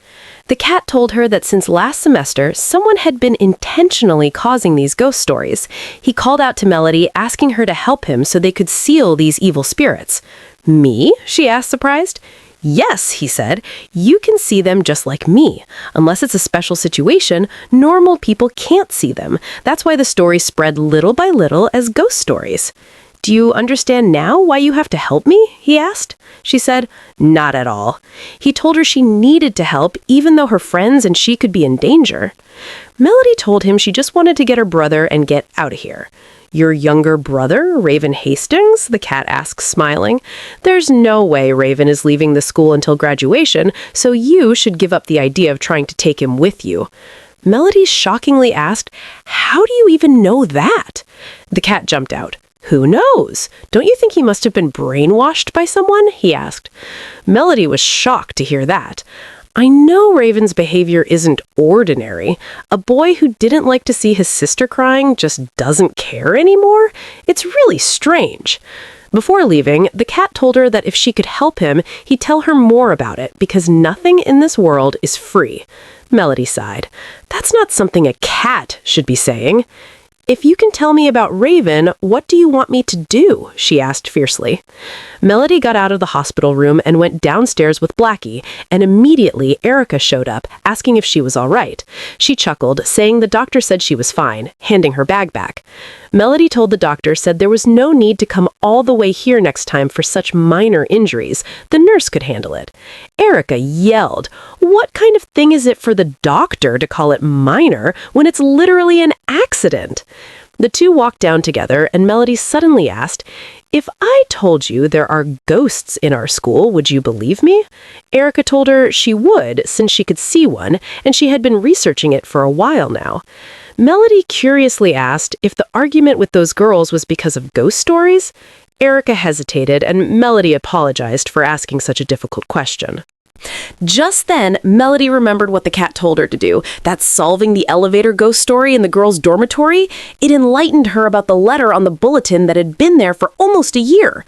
The cat told her that since last semester, someone had been intentionally causing these ghost stories. He called out to Melody, asking her to help him so they could seal these evil spirits. Me? She asked, surprised. Yes, he said. You can see them just like me. Unless it's a special situation, normal people can't see them. That's why the stories spread little by little as ghost stories. Do you understand now why you have to help me? He asked. She said, not at all. He told her she needed to help even though her friends and she could be in danger. Melody told him she just wanted to get her brother and get out of here. Your younger brother, Raven Hastings? The cat asked, smiling. There's no way Raven is leaving the school until graduation, so you should give up the idea of trying to take him with you. Melody shockingly asked, how do you even know that? The cat jumped out. Who knows? Don't you think he must have been brainwashed by someone? He asked. Melody was shocked to hear that. I know Raven's behavior isn't ordinary. A boy who didn't like to see his sister crying just doesn't care anymore? It's really strange. Before leaving, the cat told her that if she could help him, he'd tell her more about it because nothing in this world is free. Melody sighed. That's not something a cat should be saying. If you can tell me about Raven, what do you want me to do? She asked fiercely. Melody got out of the hospital room and went downstairs with Blackie, and immediately Erica showed up, asking if she was all right. She chuckled, saying the doctor said she was fine, handing her bag back. Melody told the doctor said there was no need to come all the way here next time for such minor injuries. The nurse could handle it. Erica yelled, "What kind of thing is it for the doctor to call it minor when it's literally an accident?" The two walked down together, and Melody suddenly asked, "If I told you there are ghosts in our school, would you believe me?" Erica told her she would, since she could see one, and she had been researching it for a while now. Melody curiously asked if the argument with those girls was because of ghost stories. Erica hesitated, and Melody apologized for asking such a difficult question. Just then, Melody remembered what the cat told her to do. That's solving the elevator ghost story in the girls' dormitory. It enlightened her about the letter on the bulletin that had been there for almost a year.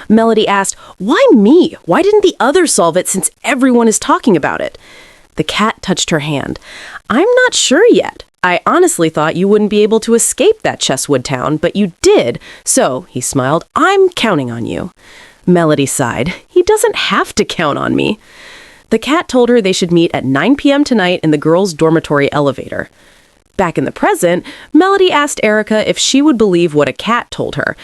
Melody asked, "Why me? Why didn't the others solve it since everyone is talking about it?" The cat touched her hand. "I'm not sure yet. I honestly thought you wouldn't be able to escape that Chesswood town, but you did. So," he smiled, "I'm counting on you." Melody sighed. "He doesn't have to count on me." The cat told her they should meet at 9 p.m. tonight in the girls' dormitory elevator. Back in the present, Melody asked Erica if she would believe what a cat told her.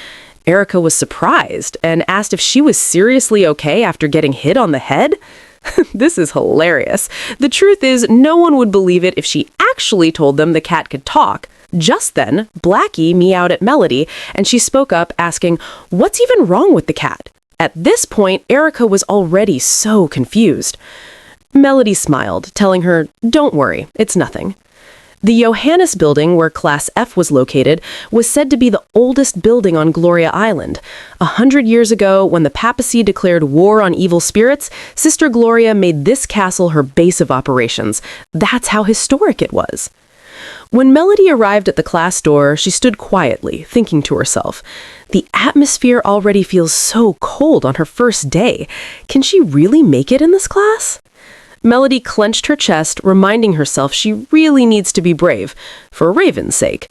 Erica was surprised and asked if she was seriously okay after getting hit on the head. This is hilarious. The truth is, no one would believe it if she actually told them the cat could talk. Just then, Blackie meowed at Melody, and she spoke up, asking, "What's even wrong with the cat?" At this point, Erica was already so confused. Melody smiled, telling her, "Don't worry, it's nothing." The Johannes building, where Class F was located, was said to be the oldest building on Gloria Island. 100 years ago, when the papacy declared war on evil spirits, Sister Gloria made this castle her base of operations. That's how historic it was. When Melody arrived at the class door, she stood quietly, thinking to herself, "The atmosphere already feels so cold on her first day. Can she really make it in this class?" Melody clenched her chest, reminding herself she really needs to be brave, for Raven's sake.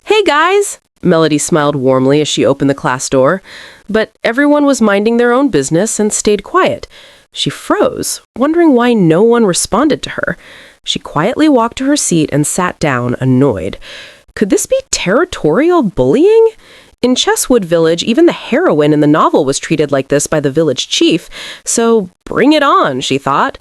"Hey guys!" Melody smiled warmly as she opened the class door. But everyone was minding their own business and stayed quiet. She froze, wondering why no one responded to her. She quietly walked to her seat and sat down, annoyed. Could this be territorial bullying? In Chesswood Village, even the heroine in the novel was treated like this by the village chief, so bring it on, she thought.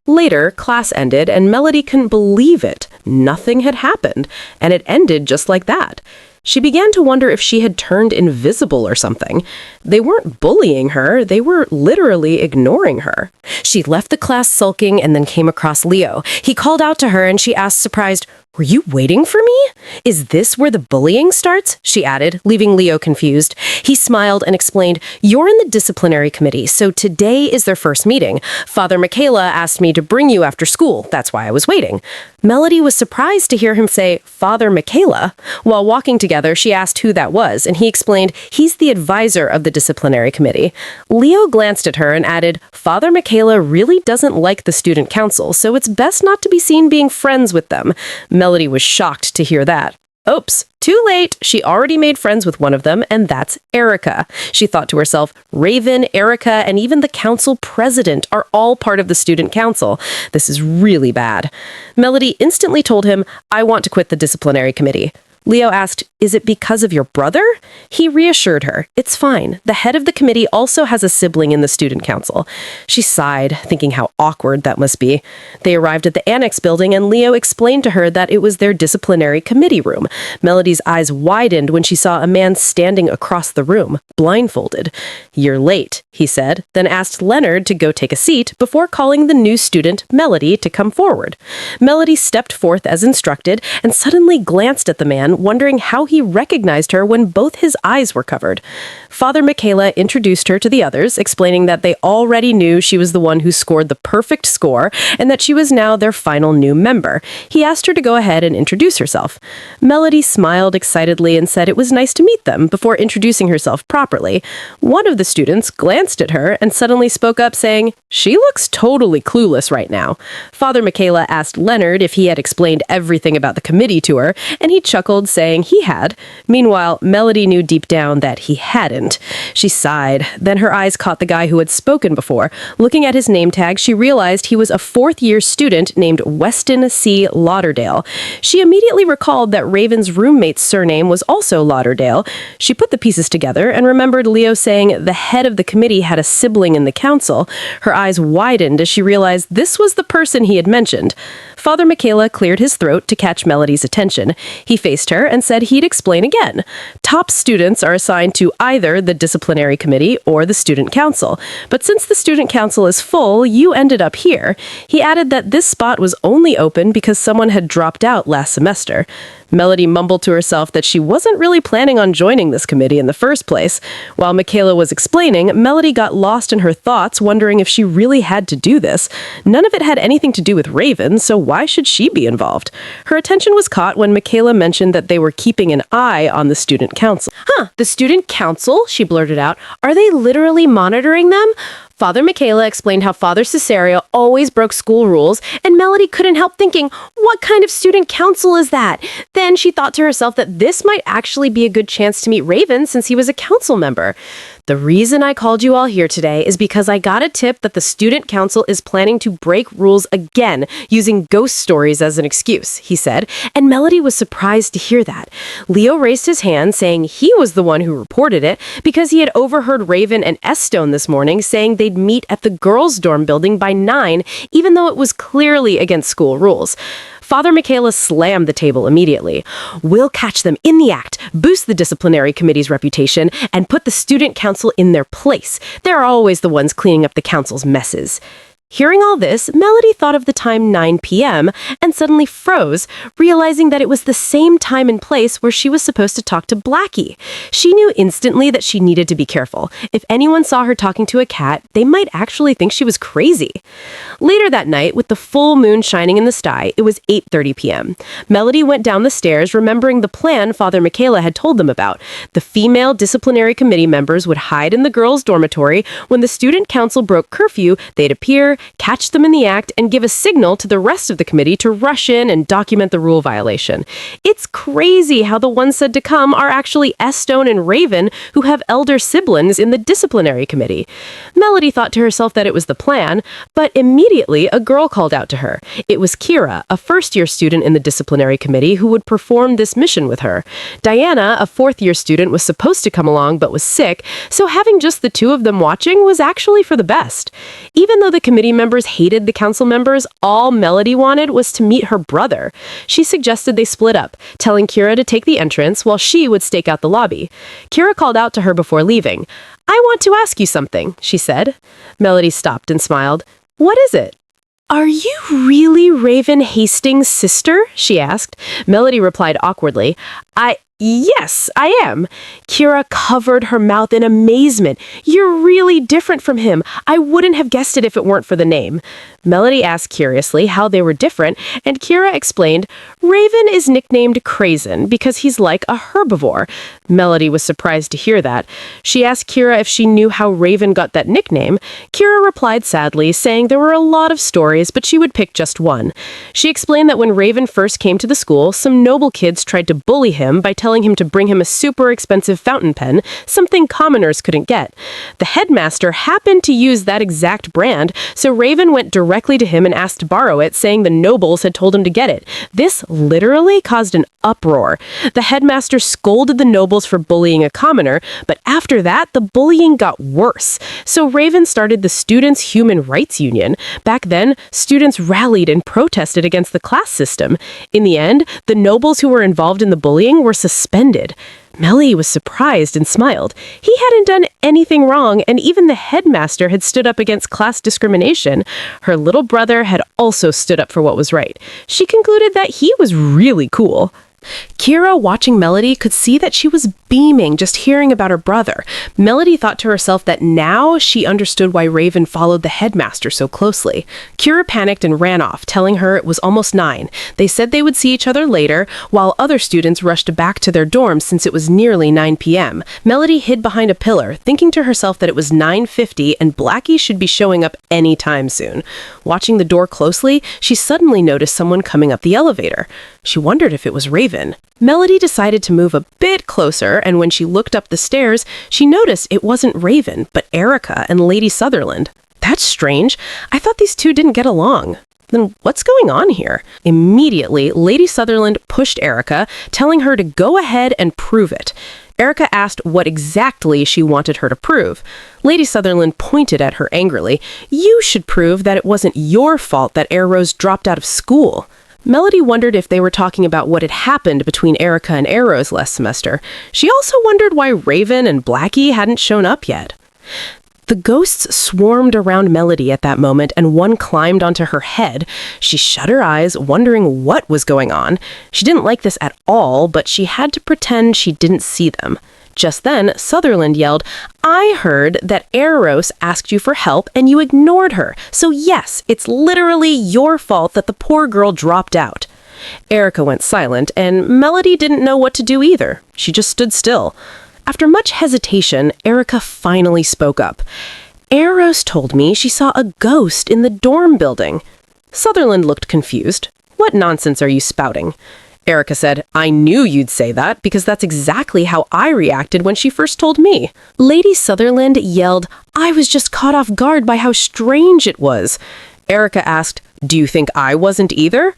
Later, class ended, and Melody couldn't believe it. Nothing had happened, and it ended just like that. She began to wonder if she had turned invisible or something. They weren't bullying her, they were literally ignoring her. She left the class sulking and then came across Leo. He called out to her and she asked, surprised, "Were you waiting for me? Is this where the bullying starts?" she added, leaving Leo confused. He smiled and explained, "You're in the Disciplinary Committee, so today is their first meeting. Father Michaela asked me to bring you after school. That's why I was waiting." Melody was surprised to hear him say, "Father Michaela?" While walking together, she asked who that was, and he explained, "He's the advisor of the Disciplinary Committee." Leo glanced at her and added, "Father Michaela really doesn't like the student council, so it's best not to be seen being friends with them." Melody was shocked to hear that. Oops, too late. She already made friends with one of them, and that's Erica. She thought to herself, Raven, Erica, and even the council president are all part of the student council. This is really bad. Melody instantly told him, "I want to quit the disciplinary committee." Leo asked, "Is it because of your brother?" He reassured her, "It's fine. The head of the committee also has a sibling in the student council." She sighed, thinking how awkward that must be. They arrived at the annex building and Leo explained to her that it was their disciplinary committee room. Melody's eyes widened when she saw a man standing across the room, blindfolded. "You're late," he said, then asked Leonard to go take a seat before calling the new student, Melody, to come forward. Melody stepped forth as instructed and suddenly glanced at the man, wondering how he recognized her when both his eyes were covered. Father Michaela introduced her to the others, explaining that they already knew she was the one who scored the perfect score and that she was now their final new member. He asked her to go ahead and introduce herself. Melody smiled excitedly and said it was nice to meet them before introducing herself properly. One of the students glanced at her and suddenly spoke up saying, "She looks totally clueless right now." Father Michaela asked Leonard if he had explained everything about the committee to her, and he chuckled, saying he had. Meanwhile, Melody knew deep down that he hadn't. She sighed. Then her eyes caught the guy who had spoken before. Looking at his name tag, she realized he was a fourth-year student named Weston C. Lauderdale. She immediately recalled that Raven's roommate's surname was also Lauderdale. She put the pieces together and remembered Leo saying the head of the committee had a sibling in the council. Her eyes widened as she realized this was the person he had mentioned. Father Michaela cleared his throat to catch Melody's attention. He faced her and said he'd explain again. Top students are assigned to either the disciplinary committee or the student council. But since the student council is full, you ended up here. He added that this spot was only open because someone had dropped out last semester. Melody mumbled to herself that she wasn't really planning on joining this committee in the first place. While Michaela was explaining, Melody got lost in her thoughts, wondering if she really had to do this. None of it had anything to do with Raven, so why should she be involved? Her attention was caught when Michaela mentioned that they were keeping an eye on the student council. The student council? She blurted out. Are they literally monitoring them? Father Michaela explained how Father Cesario always broke school rules, and Melody couldn't help thinking, what kind of student council is that? Then she thought to herself that this might actually be a good chance to meet Raven since he was a council member. The reason I called you all here today is because I got a tip that the student council is planning to break rules again, using ghost stories as an excuse, he said, and Melody was surprised to hear that. Leo raised his hand, saying he was the one who reported it because he had overheard Raven and Estone this morning saying they'd meet at the girls' dorm building by 9, even though it was clearly against school rules. Father Michaela slammed the table immediately. We'll catch them in the act, boost the disciplinary committee's reputation, and put the student council in their place. They're always the ones cleaning up the council's messes. Hearing all this, Melody thought of the time 9 p.m. and suddenly froze, realizing that it was the same time and place where she was supposed to talk to Blackie. She knew instantly that she needed to be careful. If anyone saw her talking to a cat, they might actually think she was crazy. Later that night, with the full moon shining in the sky, it was 8:30 p.m. Melody went down the stairs, remembering the plan Father Michaela had told them about. The female disciplinary committee members would hide in the girls' dormitory. When the student council broke curfew, they'd appear, catch them in the act, and give a signal to the rest of the committee to rush in and document the rule violation. It's crazy how the ones said to come are actually Estone and Raven, who have elder siblings in the Disciplinary Committee. Melody thought to herself that it was the plan, but immediately a girl called out to her. It was Kira, a first-year student in the Disciplinary Committee, who would perform this mission with her. Diana, a fourth-year student, was supposed to come along but was sick, so having just the two of them watching was actually for the best. Even though the committee members hated the council members, all Melody wanted was to meet her brother. She suggested they split up, telling Kira to take the entrance while she would stake out the lobby. Kira called out to her before leaving. "I want to ask you something," she said. Melody stopped and smiled. "What is it?" "Are you really Raven Hastings' sister?" she asked. Melody replied awkwardly, Yes, I am." Kira covered her mouth in amazement. "You're really different from him. I wouldn't have guessed it if it weren't for the name." Melody asked curiously how they were different, and Kira explained, "Raven is nicknamed Crazen because he's like a herbivore." Melody was surprised to hear that. She asked Kira if she knew how Raven got that nickname. Kira replied sadly, saying there were a lot of stories, but she would pick just one. She explained that when Raven first came to the school, some noble kids tried to bully him by telling him to bring him a super expensive fountain pen, something commoners couldn't get. The headmaster happened to use that exact brand, so Raven went directly to him and asked to borrow it, saying the nobles had told him to get it. This literally caused an uproar. The headmaster scolded the nobles for bullying a commoner, but after that, the bullying got worse. So Raven started the Students' Human Rights Union. Back then, students rallied and protested against the class system. In the end, the nobles who were involved in the bullying were suspended. Melly was surprised and smiled. He hadn't done anything wrong, and even the headmaster had stood up against class discrimination. Her little brother had also stood up for what was right. She concluded that he was really cool. Kira, watching Melody, could see that she was beaming just hearing about her brother. Melody thought to herself that now she understood why Raven followed the headmaster so closely. Kira panicked and ran off, telling her it was almost 9. They said they would see each other later, while other students rushed back to their dorms since it was nearly 9 p.m. Melody hid behind a pillar, thinking to herself that it was 9:50 and Blackie should be showing up any time soon. Watching the door closely, she suddenly noticed someone coming up the elevator. She wondered if it was Raven. Melody decided to move a bit closer, and when she looked up the stairs, she noticed it wasn't Raven, but Erica and Lady Sutherland. That's strange. I thought these two didn't get along. Then what's going on here? Immediately, Lady Sutherland pushed Erica, telling her to go ahead and prove it. Erica asked what exactly she wanted her to prove. Lady Sutherland pointed at her angrily. "You should prove that it wasn't your fault that Air Rose dropped out of school." Melody wondered if they were talking about what had happened between Erica and Air Rose last semester. She also wondered why Raven and Blackie hadn't shown up yet. The ghosts swarmed around Melody at that moment, and one climbed onto her head. She shut her eyes, wondering what was going on. She didn't like this at all, but she had to pretend she didn't see them. Just then, Sutherland yelled, "I heard that Eros asked you for help and you ignored her. So yes, it's literally your fault that the poor girl dropped out." Erica went silent, and Melody didn't know what to do either. She just stood still. After much hesitation, Erica finally spoke up. "Eros told me she saw a ghost in the dorm building." Sutherland looked confused. "What nonsense are you spouting?" Erica said, "I knew you'd say that because that's exactly how I reacted when she first told me." Lady Sutherland yelled, "I was just caught off guard by how strange it was." Erica asked, "Do you think I wasn't either?"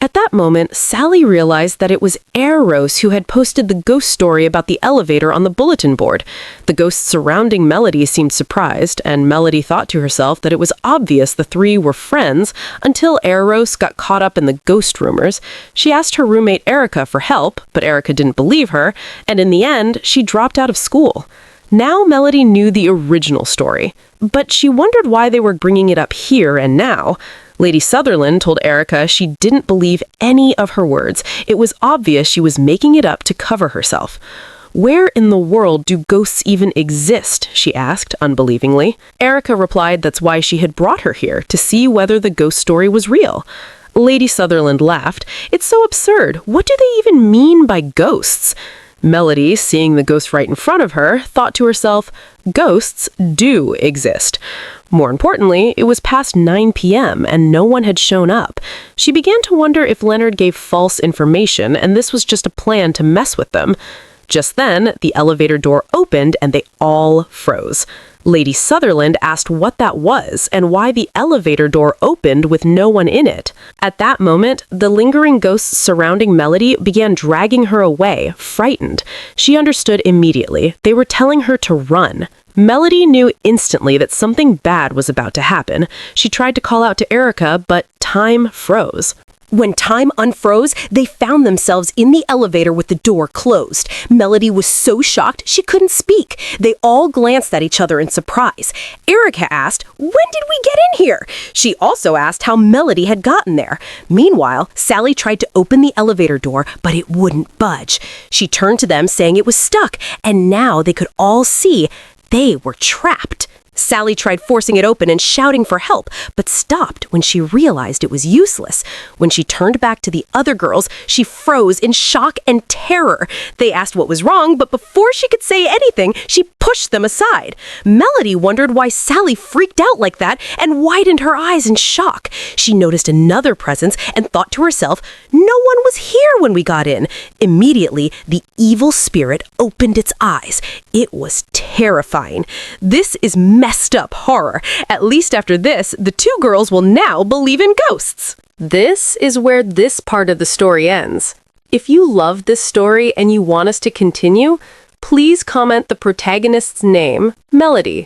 At that moment, Sally realized that it was Eros who had posted the ghost story about the elevator on the bulletin board. The ghosts surrounding Melody seemed surprised, and Melody thought to herself that it was obvious the three were friends until Eros got caught up in the ghost rumors. She asked her roommate Erica for help, but Erica didn't believe her, and in the end, she dropped out of school. Now Melody knew the original story, but she wondered why they were bringing it up here and now. Lady Sutherland told Erica she didn't believe any of her words. It was obvious she was making it up to cover herself. "Where in the world do ghosts even exist?" she asked, unbelievingly. Erica replied that's why she had brought her here, to see whether the ghost story was real. Lady Sutherland laughed. "It's so absurd. What do they even mean by ghosts?" Melody, seeing the ghost right in front of her, thought to herself, "Ghosts do exist." More importantly, it was past 9 p.m. and no one had shown up. She began to wonder if Leonard gave false information and this was just a plan to mess with them. Just then, the elevator door opened and they all froze. Lady Sutherland asked what that was and why the elevator door opened with no one in it. At that moment, the lingering ghosts surrounding Melody began dragging her away, frightened. She understood immediately. They were telling her to run. Melody knew instantly that something bad was about to happen. She tried to call out to Erica, but time froze. When time unfroze, they found themselves in the elevator with the door closed. Melody was so shocked she couldn't speak. They all glanced at each other in surprise. Erica asked, "When did we get in here?" She also asked how Melody had gotten there. Meanwhile, Sally tried to open the elevator door, but it wouldn't budge. She turned to them saying it was stuck, and now they could all see they were trapped. Sally tried forcing it open and shouting for help, but stopped when she realized it was useless. When she turned back to the other girls, she froze in shock and terror. They asked what was wrong, but before she could say anything, she pushed them aside. Melody wondered why Sally freaked out like that and widened her eyes in shock. She noticed another presence and thought to herself, "No one was here when we got in." Immediately, the evil spirit opened its eyes. It was terrifying. This is messed up horror. At least after this, the two girls will now believe in ghosts. This is where this part of the story ends. If you love this story and you want us to continue, please comment the protagonist's name, Melody.